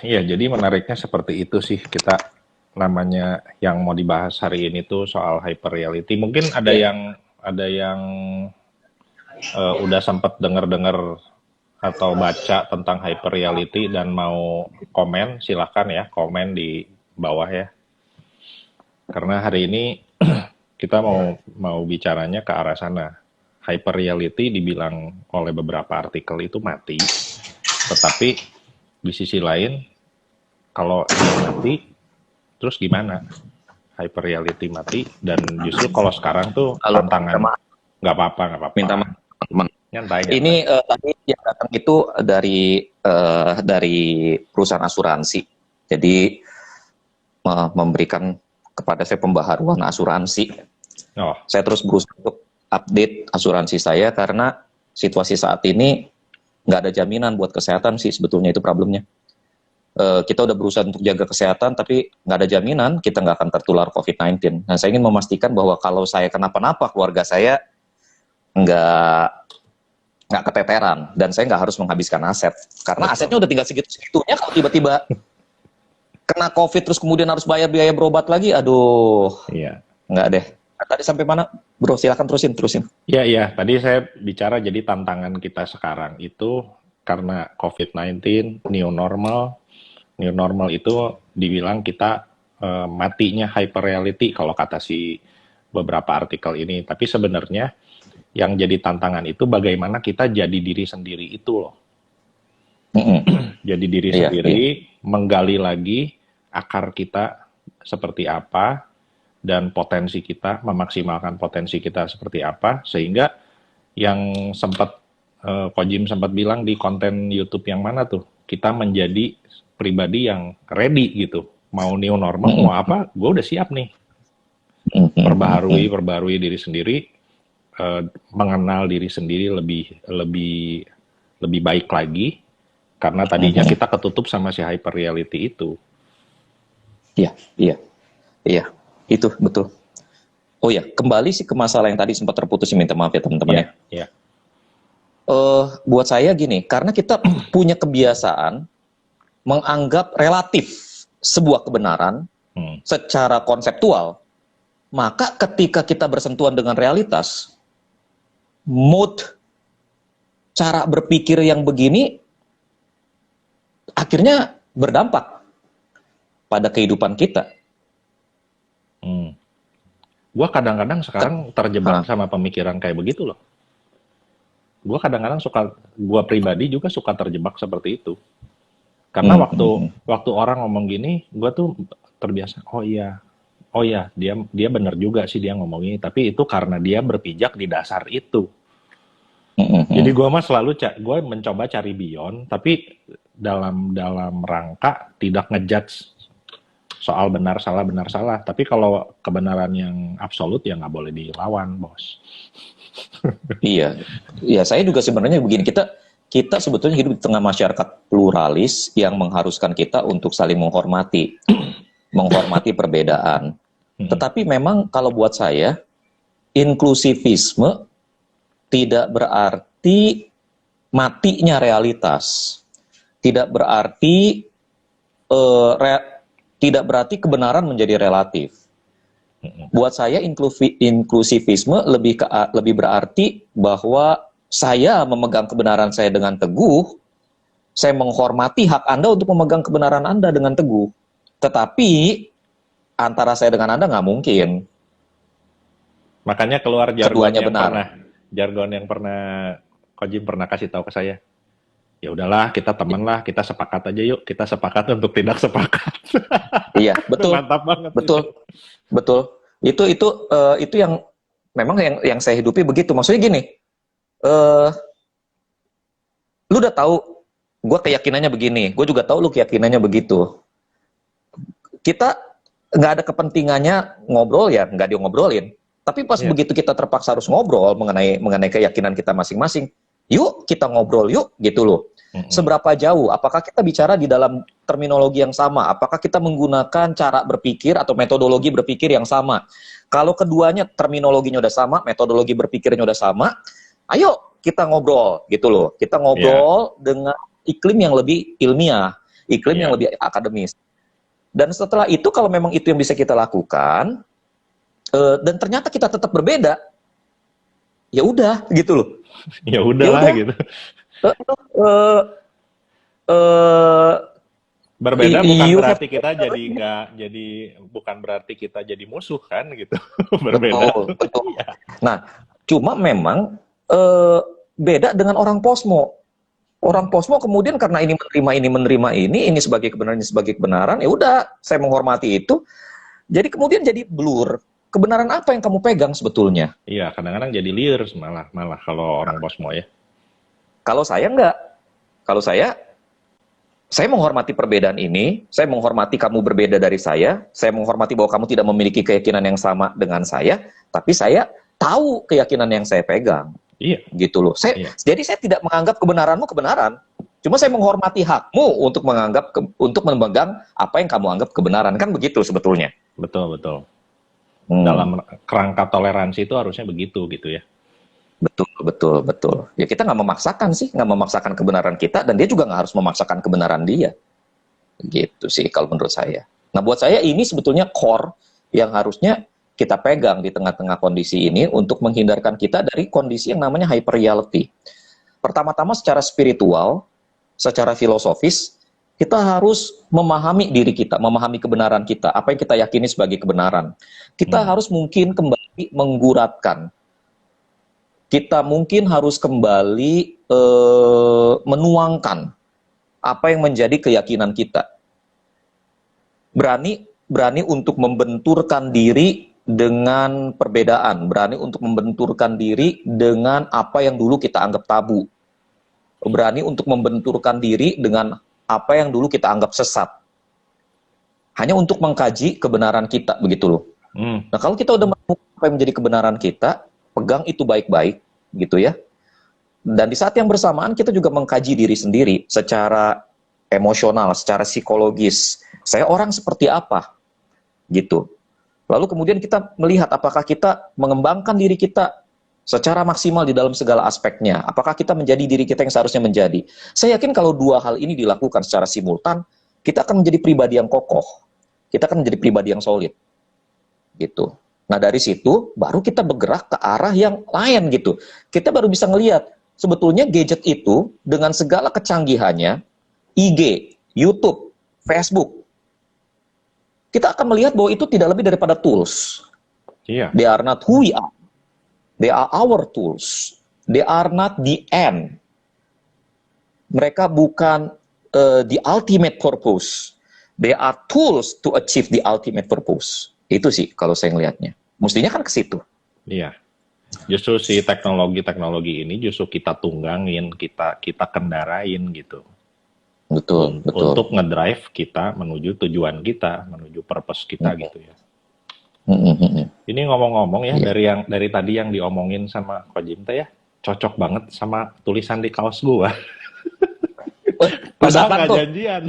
Iya, jadi menariknya seperti itu sih, kita namanya yang mau dibahas hari ini tuh soal hyper reality. Mungkin ada yang udah sempat dengar atau baca tentang hyper reality dan mau komen, silakan ya, komen di bawah ya. Karena hari ini kita mau bicaranya ke arah sana. Hyper reality dibilang oleh beberapa artikel itu mati, tetapi di sisi lain kalau dia mati, terus gimana? Hyper reality mati, dan justru kalau sekarang tuh tantangan. Nggak apa-apa. Minta maaf, teman. Nyantai. Ini tadi yang datang itu dari perusahaan asuransi. Jadi memberikan kepada saya pembaharuan asuransi. Saya terus berusaha untuk update asuransi saya karena situasi saat ini nggak ada jaminan buat kesehatan sih, sebetulnya itu problemnya. Kita udah berusaha untuk jaga kesehatan, tapi nggak ada jaminan kita nggak akan tertular COVID-19. Nah, saya ingin memastikan bahwa kalau saya kenapa-napa, keluarga saya nggak keteteran, dan saya nggak harus menghabiskan aset. Karena asetnya udah tinggal segitu-segitunya, kalau tiba-tiba kena COVID terus kemudian harus bayar biaya berobat lagi, aduh. Iya. Nggak deh. Tadi sampai mana, bro? Silakan terusin. Iya. Tadi saya bicara jadi tantangan kita sekarang itu karena COVID-19, new normal itu dibilang kita matinya hyper reality kalau kata si beberapa artikel ini. Tapi sebenarnya yang jadi tantangan itu bagaimana kita jadi diri sendiri itu loh. Jadi diri sendiri, menggali lagi akar kita seperti apa, dan potensi kita, memaksimalkan potensi kita seperti apa, sehingga yang sempat Ko Jim sempat bilang di konten YouTube yang mana tuh, kita menjadi pribadi yang ready gitu, mau new normal, mau apa, gue udah siap nih, perbaharui diri sendiri, mengenal diri sendiri lebih baik lagi, karena tadinya kita ketutup sama si hyper reality itu. Iya, itu betul. Oh ya, kembali sih ke masalah yang tadi sempat terputus, minta maaf ya teman-teman ya. buat saya gini, karena kita punya kebiasaan menganggap relatif sebuah kebenaran secara konseptual, maka ketika kita bersentuhan dengan realitas, mood, cara berpikir yang begini akhirnya berdampak pada kehidupan kita. Gua kadang-kadang sekarang terjebak sama pemikiran kayak begitu loh. Gua kadang-kadang gua pribadi juga suka terjebak seperti itu. Karena waktu orang ngomong gini, gua tuh terbiasa, oh iya, dia benar juga sih dia ngomong ini, tapi itu karena dia berpijak di dasar itu. Jadi gue mah selalu gue mencoba cari beyond, tapi dalam rangka tidak ngejudge soal benar salah. Tapi kalau kebenaran yang absolut ya nggak boleh dilawan, bos. Iya, ya saya juga sebenarnya begini, kita sebetulnya hidup di tengah masyarakat pluralis yang mengharuskan kita untuk saling menghormati perbedaan. Tetapi memang kalau buat saya, inklusivisme tidak berarti matinya realitas, tidak berarti kebenaran menjadi relatif. Buat saya inklusivisme lebih berarti bahwa saya memegang kebenaran saya dengan teguh, saya menghormati hak Anda untuk memegang kebenaran Anda dengan teguh. Tetapi antara saya dengan Anda nggak mungkin. Makanya keluar jargon yang pernah Ko Jim pernah kasih tahu ke saya. Ya udahlah, kita teman lah, kita sepakat aja yuk, kita sepakat untuk tidak sepakat. Iya, betul. Mantap banget. Betul. Itu yang memang yang saya hidupi begitu. Maksudnya gini, lu udah tahu, gue keyakinannya begini, gue juga tahu lu keyakinannya begitu. Kita nggak ada kepentingannya ngobrol ya, nggak ngobrolin. Tapi pas begitu kita terpaksa harus ngobrol mengenai keyakinan kita masing-masing, yuk kita ngobrol yuk, gitu loh. Seberapa jauh? Apakah kita bicara di dalam terminologi yang sama? Apakah kita menggunakan cara berpikir atau metodologi berpikir yang sama? Kalau keduanya terminologinya udah sama, metodologi berpikirnya udah sama, ayo kita ngobrol, gitu loh. Kita ngobrol dengan iklim yang lebih ilmiah, iklim yang lebih akademis. Dan setelah itu, kalau memang itu yang bisa kita lakukan, dan ternyata kita tetap berbeda, ya udah gitu loh. Ya udahlah gitu. Berbeda bukan berarti kita jadi musuh kan gitu. Berbeda. Betul. Nah, cuma memang beda dengan orang posmo. Orang posmo kemudian karena ini menerima ini sebagai kebenaran, ya udah saya menghormati itu. Jadi kemudian jadi blur. Kebenaran apa yang kamu pegang sebetulnya? Iya, kadang-kadang jadi liar malah kalau orang posmo ya. Kalau saya enggak. Kalau saya menghormati perbedaan ini, saya menghormati kamu berbeda dari saya menghormati bahwa kamu tidak memiliki keyakinan yang sama dengan saya, tapi saya tahu keyakinan yang saya pegang. Iya. Gitu loh. Jadi saya tidak menganggap kebenaranmu kebenaran. Cuma saya menghormati hakmu untuk memegang apa yang kamu anggap kebenaran. Kan begitu sebetulnya. Betul. Dalam kerangka toleransi itu harusnya begitu gitu ya. Betul. Ya kita nggak memaksakan kebenaran kita, dan dia juga nggak harus memaksakan kebenaran dia. Gitu sih kalau menurut saya. Nah buat saya ini sebetulnya core yang harusnya kita pegang di tengah-tengah kondisi ini untuk menghindarkan kita dari kondisi yang namanya hyper reality. Pertama-tama secara spiritual, secara filosofis, kita harus memahami diri kita, memahami kebenaran kita, apa yang kita yakini sebagai kebenaran. Kita harus mungkin kembali mengguratkan. Kita mungkin harus kembali menuangkan apa yang menjadi keyakinan kita. Berani untuk membenturkan diri dengan perbedaan, berani untuk membenturkan diri dengan apa yang dulu kita anggap tabu. Berani untuk membenturkan diri dengan apa yang dulu kita anggap sesat. Hanya untuk mengkaji kebenaran kita, begitu loh. Nah, kalau kita udah menemukan apa yang menjadi kebenaran kita, pegang itu baik-baik, gitu ya. Dan di saat yang bersamaan kita juga mengkaji diri sendiri secara emosional, secara psikologis. Saya orang seperti apa? Gitu. Lalu kemudian kita melihat apakah kita mengembangkan diri kita secara maksimal di dalam segala aspeknya? Apakah kita menjadi diri kita yang seharusnya menjadi? Saya yakin kalau dua hal ini dilakukan secara simultan, kita akan menjadi pribadi yang kokoh. Kita akan menjadi pribadi yang solid. Gitu. Nah, dari situ baru kita bergerak ke arah yang lain gitu. Kita baru bisa ngelihat sebetulnya gadget itu dengan segala kecanggihannya, IG, YouTube, Facebook, kita akan melihat bahwa itu tidak lebih daripada tools. Iya. They are not who we are. They are our tools. They are not the end. Mereka bukan the ultimate purpose. They are tools to achieve the ultimate purpose. Itu sih kalau saya ngelihatnya. Mestinya kan ke situ. Iya. Justru si teknologi ini justru kita tunggangin, kita kendarain gitu. Betul, betul. Untuk ngedrive kita menuju tujuan kita, menuju purpose kita gitu ya. Ini ngomong-ngomong ya, dari tadi yang diomongin sama Ko Jim teh ya, cocok banget sama tulisan di kaos gua. Padahal nggak janjian.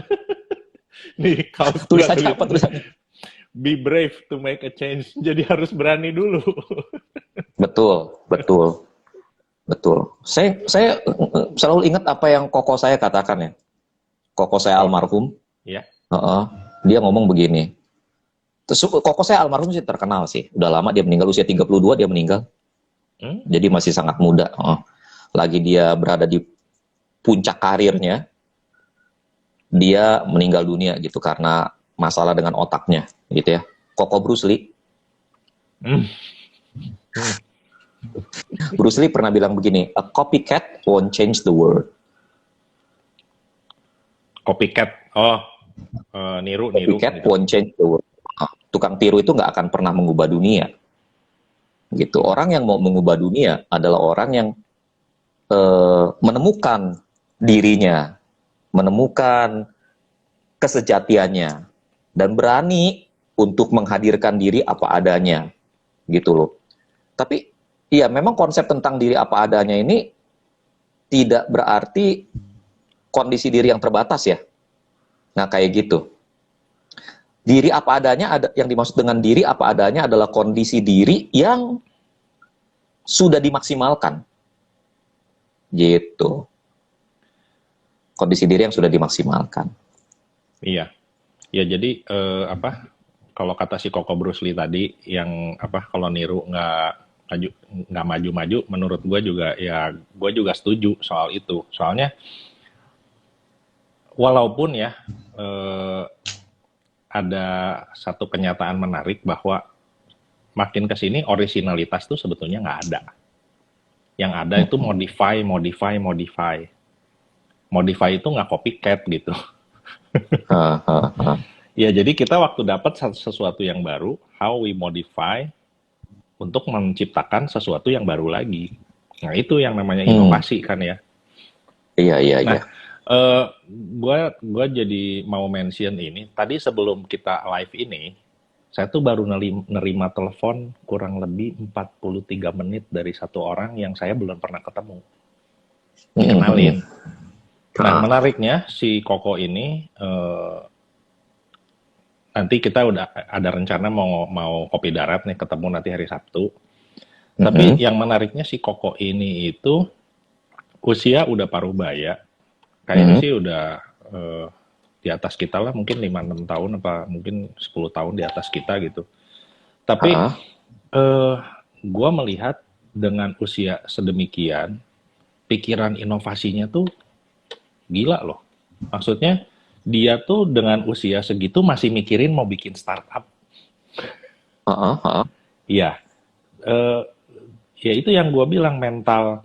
Nih kaos tulisannya apa tulisannya? Be brave to make a change. Jadi harus berani dulu. Betul, betul, betul. Saya selalu ingat apa yang koko saya katakan ya. Koko saya almarhum. Ya. Dia ngomong begini. Terus koko saya almarhum sih terkenal sih. Udah lama dia meninggal, usia 32 dia meninggal. Jadi masih sangat muda. Lagi dia berada di puncak karirnya, dia meninggal dunia gitu karena masalah dengan otaknya gitu ya. Koko Bruce Lee. Bruce Lee pernah bilang begini, a copycat won't change the world. Copycat, niru. Copycat won't change the world. Tukang tiru itu nggak akan pernah mengubah dunia. Gitu. Orang yang mau mengubah dunia adalah orang yang menemukan dirinya, menemukan kesejatiannya, dan berani untuk menghadirkan diri apa adanya, gitu loh. Tapi, ya memang konsep tentang diri apa adanya ini tidak berarti kondisi diri yang terbatas ya. Nah, kayak gitu. Diri apa adanya, yang dimaksud dengan diri apa adanya adalah kondisi diri yang sudah dimaksimalkan. Gitu. Kondisi diri yang sudah dimaksimalkan. Iya. Ya jadi kalau kata si Koko Bruce Lee tadi yang kalau niru nggak maju-maju, menurut gue juga ya gue juga setuju soal itu. Soalnya walaupun ya ada satu kenyataan menarik bahwa makin kesini originalitas tuh sebetulnya nggak ada. Yang ada itu modify. Modify itu nggak copycat gitu. Ya jadi kita waktu dapat sesuatu yang baru, how we modify untuk menciptakan sesuatu yang baru lagi. Nah itu yang namanya inovasi kan ya. Iya. Nah, gue jadi mau mention ini. Tadi sebelum kita live ini, saya tuh baru nerima telepon kurang lebih 43 menit dari satu orang yang saya belum pernah ketemu. Kenalin. Nah, menariknya si Koko ini nanti kita udah ada rencana mau kopi darat nih, ketemu nanti hari Sabtu. Tapi yang menariknya si Koko ini itu usia udah paruh baya. Kayaknya sih udah di atas kita lah, mungkin 5-6 tahun apa mungkin 10 tahun di atas kita gitu. Tapi gue melihat dengan usia sedemikian, pikiran inovasinya tuh gila loh. Maksudnya dia tuh dengan usia segitu masih mikirin mau bikin startup. Iya. Ya itu yang gue bilang, mental.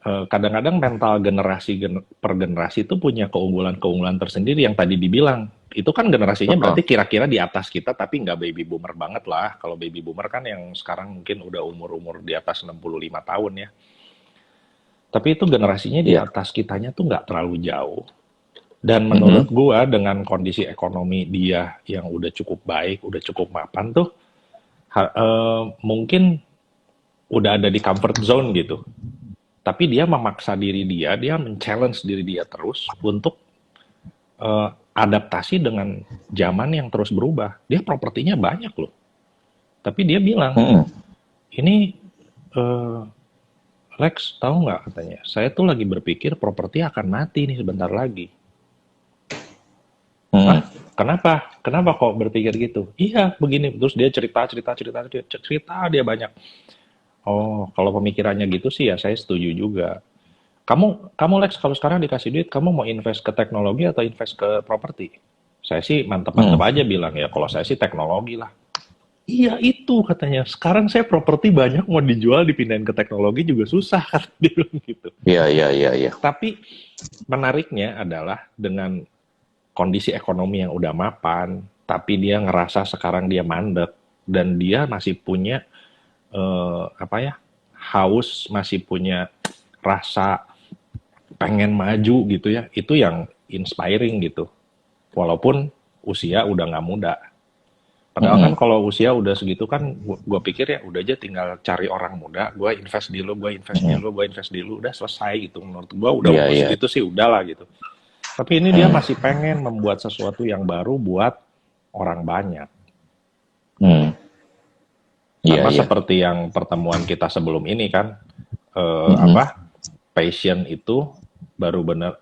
Kadang-kadang mental generasi per generasi itu punya keunggulan-keunggulan tersendiri yang tadi dibilang. Itu kan generasinya berarti kira-kira di atas kita, tapi nggak baby boomer banget lah. Kalau baby boomer kan yang sekarang mungkin udah umur-umur di atas 65 tahun ya. Tapi itu generasinya di atas kitanya tuh nggak terlalu jauh. Dan menurut gua dengan kondisi ekonomi dia yang udah cukup baik, udah cukup mapan tuh, mungkin udah ada di comfort zone gitu. Tapi dia memaksa diri dia men-challenge diri dia terus untuk adaptasi dengan zaman yang terus berubah. Dia propertinya banyak loh. Tapi dia bilang, ini eh, Lex, tahu nggak katanya? Saya tuh lagi berpikir properti akan mati nih sebentar lagi. Hah? Hmm. Kenapa? Kenapa kok berpikir gitu? Iya, begini. Terus dia cerita dia banyak. Oh, kalau pemikirannya gitu sih ya saya setuju juga. Kamu Lex, kalau sekarang dikasih duit, kamu mau invest ke teknologi atau invest ke properti? Saya sih mantep-mantep Hmm. aja bilang ya. Kalau saya sih teknologi lah. Iya itu katanya. Sekarang saya properti banyak mau dijual, dipindahin ke teknologi juga susah kata dia bilang gitu. Iya, iya, iya, iya. Tapi menariknya adalah dengan kondisi ekonomi yang udah mapan, tapi dia ngerasa sekarang dia mandek dan dia masih punya apa ya, haus, masih punya rasa pengen maju gitu ya. Itu yang inspiring gitu. Walaupun usia udah nggak muda. Padahal kan Mm-mm. kalau usia udah segitu kan, gua pikir ya udah aja tinggal cari orang muda, gue invest di lu, gue invest di Mm-mm. lu, gue invest di lu, udah selesai gitu. Menurut gua udah Iya, umur iya. segitu sih udahlah gitu. Tapi ini dia Hmm. masih pengen membuat sesuatu yang baru buat orang banyak. Hmm. Iya, Sama iya. seperti yang pertemuan kita sebelum ini kan, Mm-mm. apa passion itu baru bener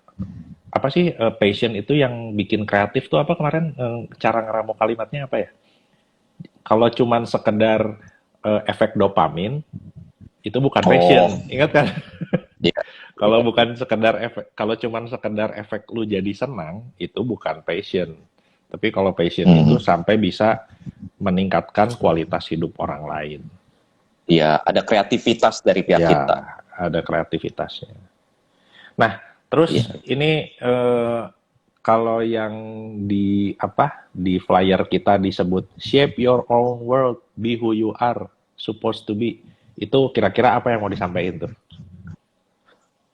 apa sih passion itu yang bikin kreatif tuh apa kemarin cara ngeramu kalimatnya apa ya? Kalau cuman sekedar efek dopamin itu bukan Oh, passion, ingat kan? iya. Kalau bukan sekedar efek, kalau cuman sekedar efek lu jadi senang, itu bukan passion. Tapi kalau passion itu Mm-mm. sampai bisa meningkatkan kualitas hidup orang lain. Iya, ada kreativitas dari pihak Ya, kita. ada kreativitasnya. Nah, terus Iya. ini kalau yang di apa di flyer kita disebut shape your own world, be who you are supposed to be. Itu kira-kira apa yang mau disampaikan tuh?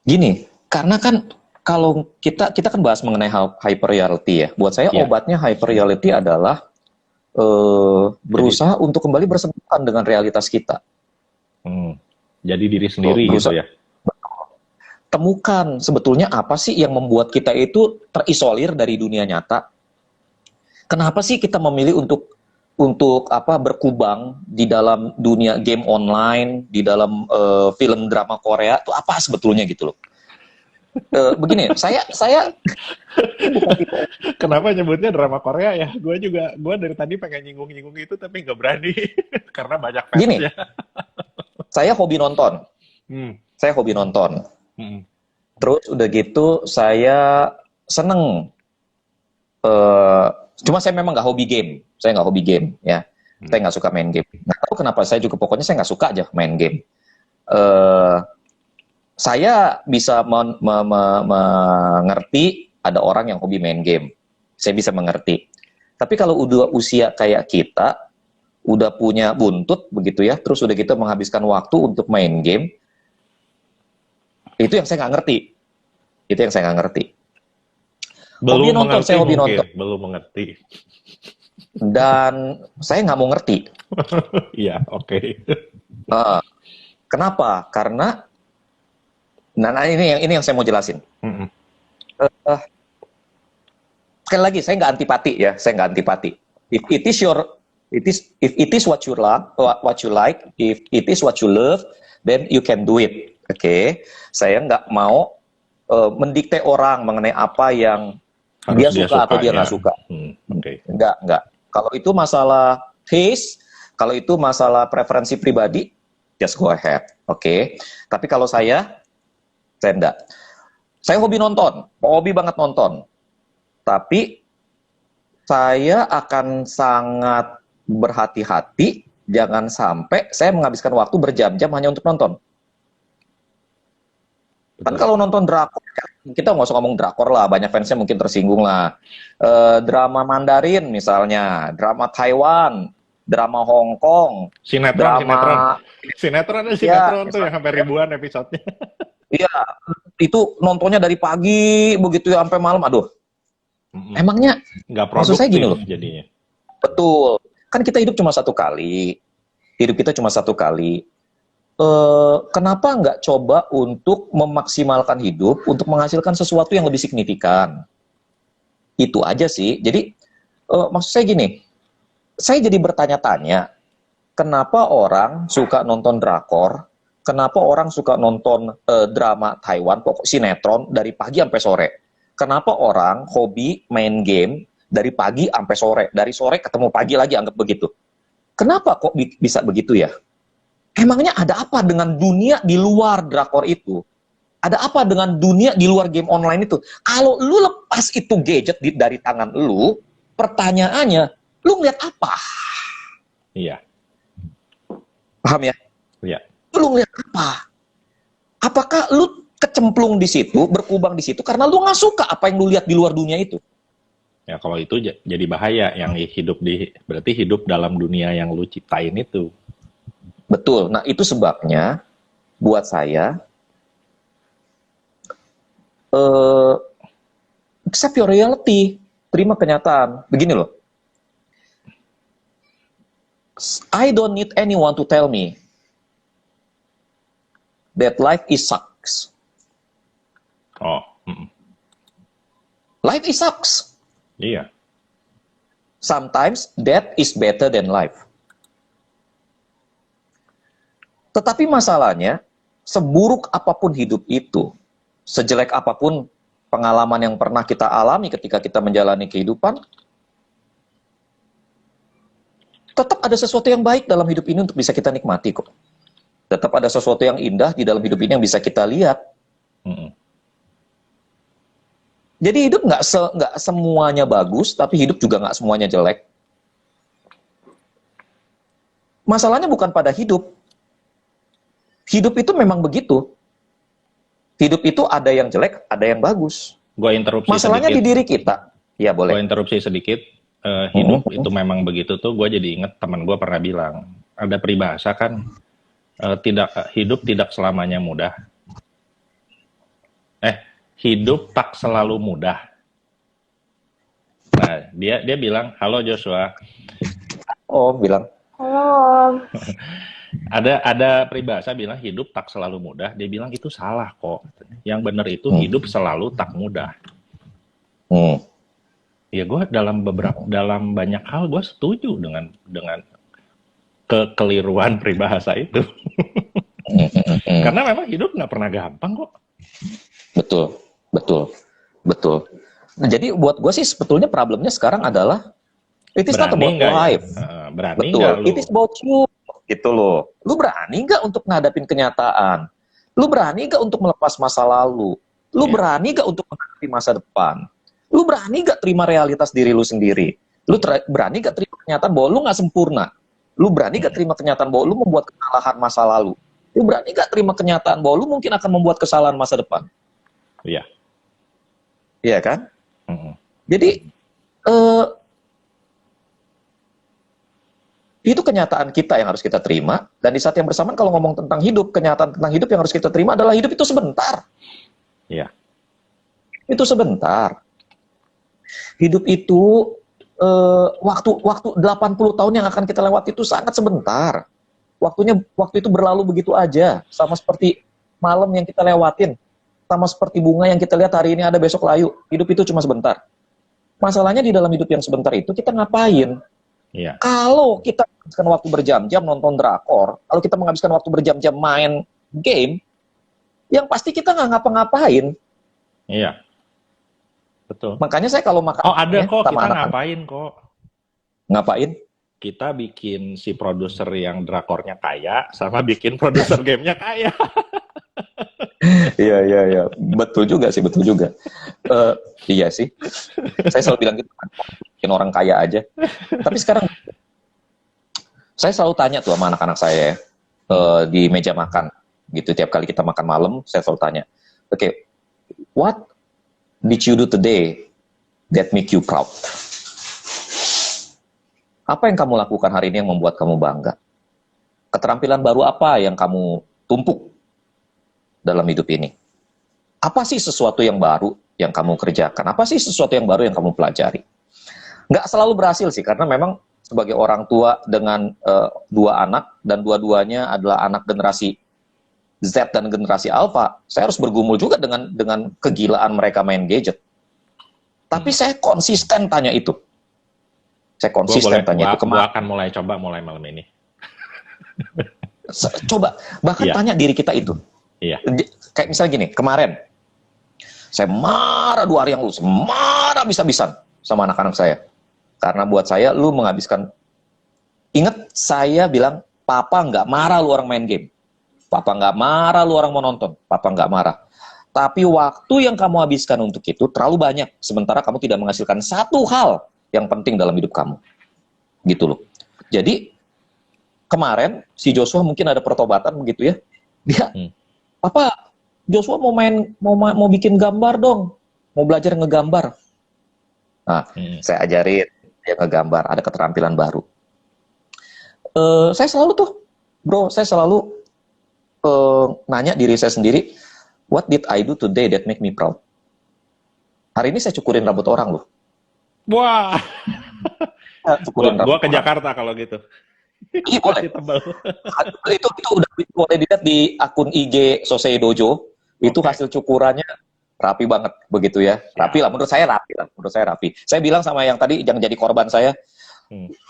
Gini, karena kan kalau kita kan bahas mengenai hyper reality ya. Buat saya Ya, obatnya hyper reality adalah jadi berusaha untuk kembali bersentuhan dengan realitas kita. hmm, jadi diri Tuh, sendiri gitu berusaha ya. temukan sebetulnya apa sih yang membuat kita itu terisolir dari dunia nyata. Kenapa sih kita memilih untuk apa berkubang di dalam dunia game online, di dalam film drama Korea itu apa sebetulnya gitu loh. Begini, saya ini bukan tipe orang. Kenapa nyebutnya drama Korea ya? Gue dari tadi pengen nyinggung-nyinggung itu tapi nggak berani karena banyak Gini, fansnya. saya hobi nonton. Hmm. Saya hobi nonton. Hmm. Terus udah gitu saya seneng. eh Cuma saya memang nggak hobi game. Saya nggak hobi game ya. Saya Hmm. nggak suka main game. Nggak tahu kenapa saya juga pokoknya saya nggak suka aja main game. eh saya bisa mengerti ada orang yang hobi main game. Saya bisa mengerti. Tapi kalau udah usia kayak kita, udah punya buntut begitu ya, terus udah kita menghabiskan waktu untuk main game, itu yang saya nggak ngerti. Itu yang saya nggak ngerti. Hobi Belum nonton, mengerti saya hobi mungkin, nonton. belum mengerti. Dan saya nggak mau ngerti. Iya, oke. Eh, Kenapa? Karena, nah ini yang saya mau jelasin. Hmm. Eh, Sekali lagi, saya nggak antipati ya, saya nggak antipati. If it is your, if it is what you love, what you like, if it is what you love, then you can do it. Oke, saya nggak mau mendikte orang mengenai apa yang Harus dia dia suka atau suka dia nggak ya. suka. Oke. Nggak. Kalau itu masalah taste, kalau itu masalah preferensi pribadi, just go ahead. Oke, tapi kalau saya enggak. Saya hobi nonton, hobi banget nonton. Tapi saya akan sangat berhati-hati, jangan sampai saya menghabiskan waktu berjam-jam hanya untuk nonton. Kan Betul. kalau nonton drakor, kita nggak usah ngomong drakor lah, banyak fansnya mungkin tersinggung lah. Drama Mandarin misalnya, drama Taiwan, drama Hong Kong, Sinetron, sinetron. drama Sinetron ada ya sinetron tuh yang misalnya, sampai ribuan episodenya. iya itu nontonnya dari pagi begitu ya sampai malam. Aduh, emangnya Nggak maksud saya gini produktif loh, jadinya. betul. Kan kita hidup cuma satu kali, hidup kita cuma satu kali. Kenapa nggak coba untuk memaksimalkan hidup untuk menghasilkan sesuatu yang lebih signifikan? Itu aja sih. Jadi maksud saya gini, saya jadi bertanya-tanya, kenapa orang suka nonton drakor, Kenapa orang suka nonton drama Taiwan, pokok sinetron dari pagi sampai sore? Kenapa orang hobi main game dari pagi sampai sore, dari sore ketemu pagi lagi, anggap begitu? Kenapa kok bisa begitu ya? Emangnya ada apa dengan dunia di luar drakor itu? Ada apa dengan dunia di luar game online itu? Kalau lu lepas itu gadget dari tangan lu, pertanyaannya, lu ngeliat apa? Iya. Paham ya? Iya. Lu ngeliat apa? Apakah lu kecemplung di situ, berkubang di situ, karena lu nggak suka apa yang lu lihat di luar dunia itu? Ya kalau itu jadi bahaya, yang berarti hidup dalam dunia yang lu ciptain itu. Betul. Nah itu sebabnya buat saya accept your reality, terima kenyataan. Begini loh, I don't need anyone to tell me that life is sucks. Oh, Life is sucks. iya. Sometimes death is better than life. Tetapi masalahnya, seburuk apapun hidup itu, sejelek apapun pengalaman yang pernah kita alami ketika kita menjalani kehidupan, tetap ada sesuatu yang baik dalam hidup ini untuk bisa kita nikmati kok. Tetap ada sesuatu yang indah di dalam hidup ini yang bisa kita lihat. Jadi hidup nggak semuanya bagus, tapi hidup juga nggak semuanya jelek. Masalahnya bukan pada hidup. Hidup itu memang begitu. Hidup itu ada yang jelek, ada yang bagus. Gue interupsi Masalahnya sedikit. di diri kita. Ya boleh. Gue interupsi sedikit. Hidup itu memang begitu tuh. Gue jadi inget teman gue pernah bilang, ada peribahasa kan, hidup tidak selamanya mudah. Hidup tak selalu mudah. Nah, dia bilang, halo Joshua. Oh, bilang. Halo. Ada peribahasa bilang hidup tak selalu mudah. Dia bilang itu salah kok. Yang benar itu hidup selalu tak mudah. Ya gue dalam banyak hal gue setuju dengan kekeliruan peribahasa itu. Karena memang hidup nggak pernah gampang kok. Betul. Nah, jadi buat gue sih sebetulnya problemnya sekarang adalah it is not about life. Berani betul. Gak lu? It is about you. Gitu loh. Lu berani nggak untuk ngadapin kenyataan? Lu berani nggak untuk melepas masa lalu? Lu berani nggak untuk menghadapi masa depan? Lu berani nggak terima realitas diri lu sendiri? Lu berani nggak terima kenyataan bahwa lu nggak sempurna? Lu berani nggak terima kenyataan bahwa lu membuat kesalahan masa lalu? Lu berani nggak terima kenyataan bahwa lu mungkin akan membuat kesalahan masa depan? Iya. Iya kan? Jadi itu kenyataan kita yang harus kita terima, dan di saat yang bersamaan kalau ngomong tentang hidup, kenyataan tentang hidup yang harus kita terima adalah hidup itu sebentar. Iya. Itu sebentar. Hidup itu waktu 80 tahun yang akan kita lewati itu sangat sebentar. Waktu itu berlalu begitu aja, sama seperti malam yang kita lewatin, sama seperti bunga yang kita lihat hari ini ada besok layu. Hidup itu cuma sebentar. Masalahnya di dalam hidup yang sebentar itu kita ngapain? Iya. Kalau kita menghabiskan waktu berjam-jam nonton drakor, kalau kita menghabiskan waktu berjam-jam main game, yang pasti kita nggak ngapa-ngapain. Iya. Betul. Makanya saya kalau makan ada kok, kita anak-anak, ngapain kok. Ngapain? Kita bikin si produser yang drakornya kaya, sama bikin produser gamenya kaya. Iya. Betul juga. Iya sih. Saya selalu bilang gitu, bikin orang kaya aja. Tapi sekarang, saya selalu tanya tuh sama anak-anak saya di meja makan. Gitu, tiap kali kita makan malam, saya selalu tanya, okay, what did you do today that make you proud? Apa yang kamu lakukan hari ini yang membuat kamu bangga? Keterampilan baru apa yang kamu tumpuk dalam hidup ini? Apa sih sesuatu yang baru yang kamu kerjakan? Apa sih sesuatu yang baru yang kamu pelajari? Nggak selalu berhasil sih, karena memang sebagai orang tua dengan 2 anak, dan dua-duanya adalah anak generasi Z dan generasi Alpha, saya harus bergumul juga dengan kegilaan mereka main gadget. Tapi saya konsisten tanya itu. Saya konsisten tanya itu. Gue akan mulai malam ini. Coba, bahkan Iya. tanya diri kita itu. Iya. Kayak misalnya gini, kemarin, saya marah 2 hari yang lalu, saya marah bisa-bisan sama anak-anak saya. Karena buat saya, lu menghabiskan, ingat saya bilang, papa nggak marah lu orang main game. Papa nggak marah lu orang mau nonton. Papa nggak marah. Tapi waktu yang kamu habiskan untuk itu terlalu banyak. Sementara kamu tidak menghasilkan satu hal yang penting dalam hidup kamu. Gitu loh. Jadi, kemarin si Joshua mungkin ada pertobatan begitu ya. Dia, Papa, Joshua mau bikin gambar dong. Mau belajar ngegambar. Nah, saya ajarin dia ngegambar, ada keterampilan baru. Saya selalu tuh, bro, saya selalu nanya diri saya sendiri, what did I do today that make me proud? Hari ini saya cukurin rambut orang loh. Wah. Cukurin Gua rambut ke orang. Jakarta kalau gitu. Iya boleh. Tebal. Itu udah boleh dilihat di akun IG Sosei Dojo. Itu hasil cukurannya rapi banget begitu ya. Rapi lah, menurut saya rapi lah. Menurut saya rapi. Saya bilang sama yang tadi yang jadi korban saya,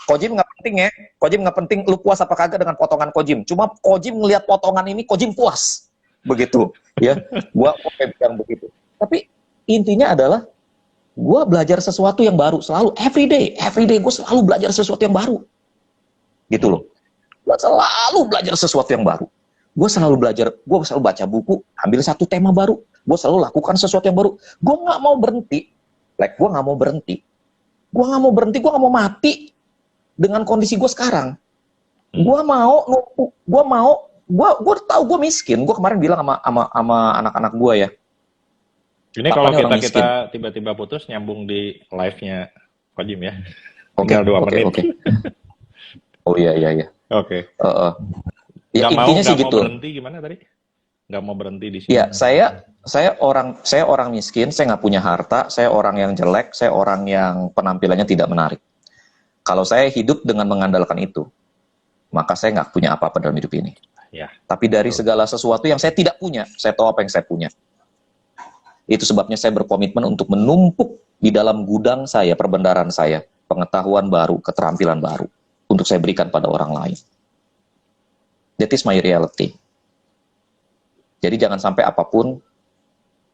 Kojim nggak penting ya. Kojim nggak penting lu puas apa kagak dengan potongan Kojim. Cuma Kojim ngelihat potongan ini, Kojim puas. Begitu. Ya, gua kayak bilang begitu. Tapi intinya adalah gua belajar sesuatu yang baru selalu. Every day gua selalu belajar sesuatu yang baru. Gitu loh. Gua selalu belajar sesuatu yang baru. Gue selalu belajar, gue selalu baca buku, ambil satu tema baru. Gue selalu lakukan sesuatu yang baru. Gue nggak mau berhenti. Gue nggak mau berhenti. Gue nggak mau berhenti, gue nggak mau mati dengan kondisi gue sekarang. Gue mau numpuk, gue tahu gue miskin. Gue kemarin bilang sama anak-anak gue ya. Ini kalau kita tiba-tiba putus nyambung di live-nya Kojim ya. Tinggal 2 menit. Okay. Oh iya. Oke. Ya, intinya sih gitu. Mau berhenti gimana tadi? Nggak mau berhenti di sini. Ya, saya orang miskin, saya nggak punya harta, saya orang yang jelek, saya orang yang penampilannya tidak menarik. Kalau saya hidup dengan mengandalkan itu, maka saya nggak punya apa-apa dalam hidup ini. Ya. Tapi dari segala sesuatu yang saya tidak punya, saya tahu apa yang saya punya. Itu sebabnya saya berkomitmen untuk menumpuk di dalam gudang saya, perbendaharaan saya, pengetahuan baru, keterampilan baru, untuk saya berikan pada orang lain. That is my reality. Jadi jangan sampai apapun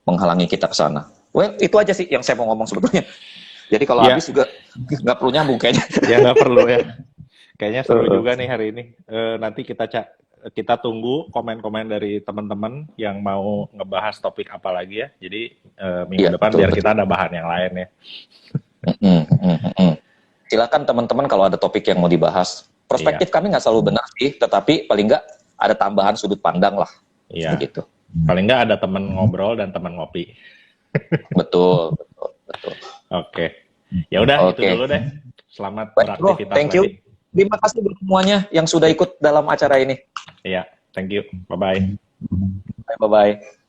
menghalangi kita ke sana. Well, itu aja sih yang saya mau ngomong sebetulnya. Jadi kalau habis juga nggak perlu nyambung kayaknya. Ya nggak perlu ya. Kayaknya seru juga nih hari ini. Nanti kita tunggu komen-komen dari teman-teman yang mau ngebahas topik apa lagi ya. Jadi minggu depan biar kita ada bahan yang lain ya. Silakan teman-teman kalau ada topik yang mau dibahas. Perspektif kami nggak selalu benar sih, tetapi paling nggak ada tambahan sudut pandang lah. Iya. Begitu. Paling nggak ada teman ngobrol dan teman ngopi. Betul. Oke. Ya udah itu dulu deh. Selamat beraktivitas thank you. lagi. Terima kasih buat semuanya yang sudah ikut dalam acara ini. Iya, thank you. Bye-bye. Bye-bye.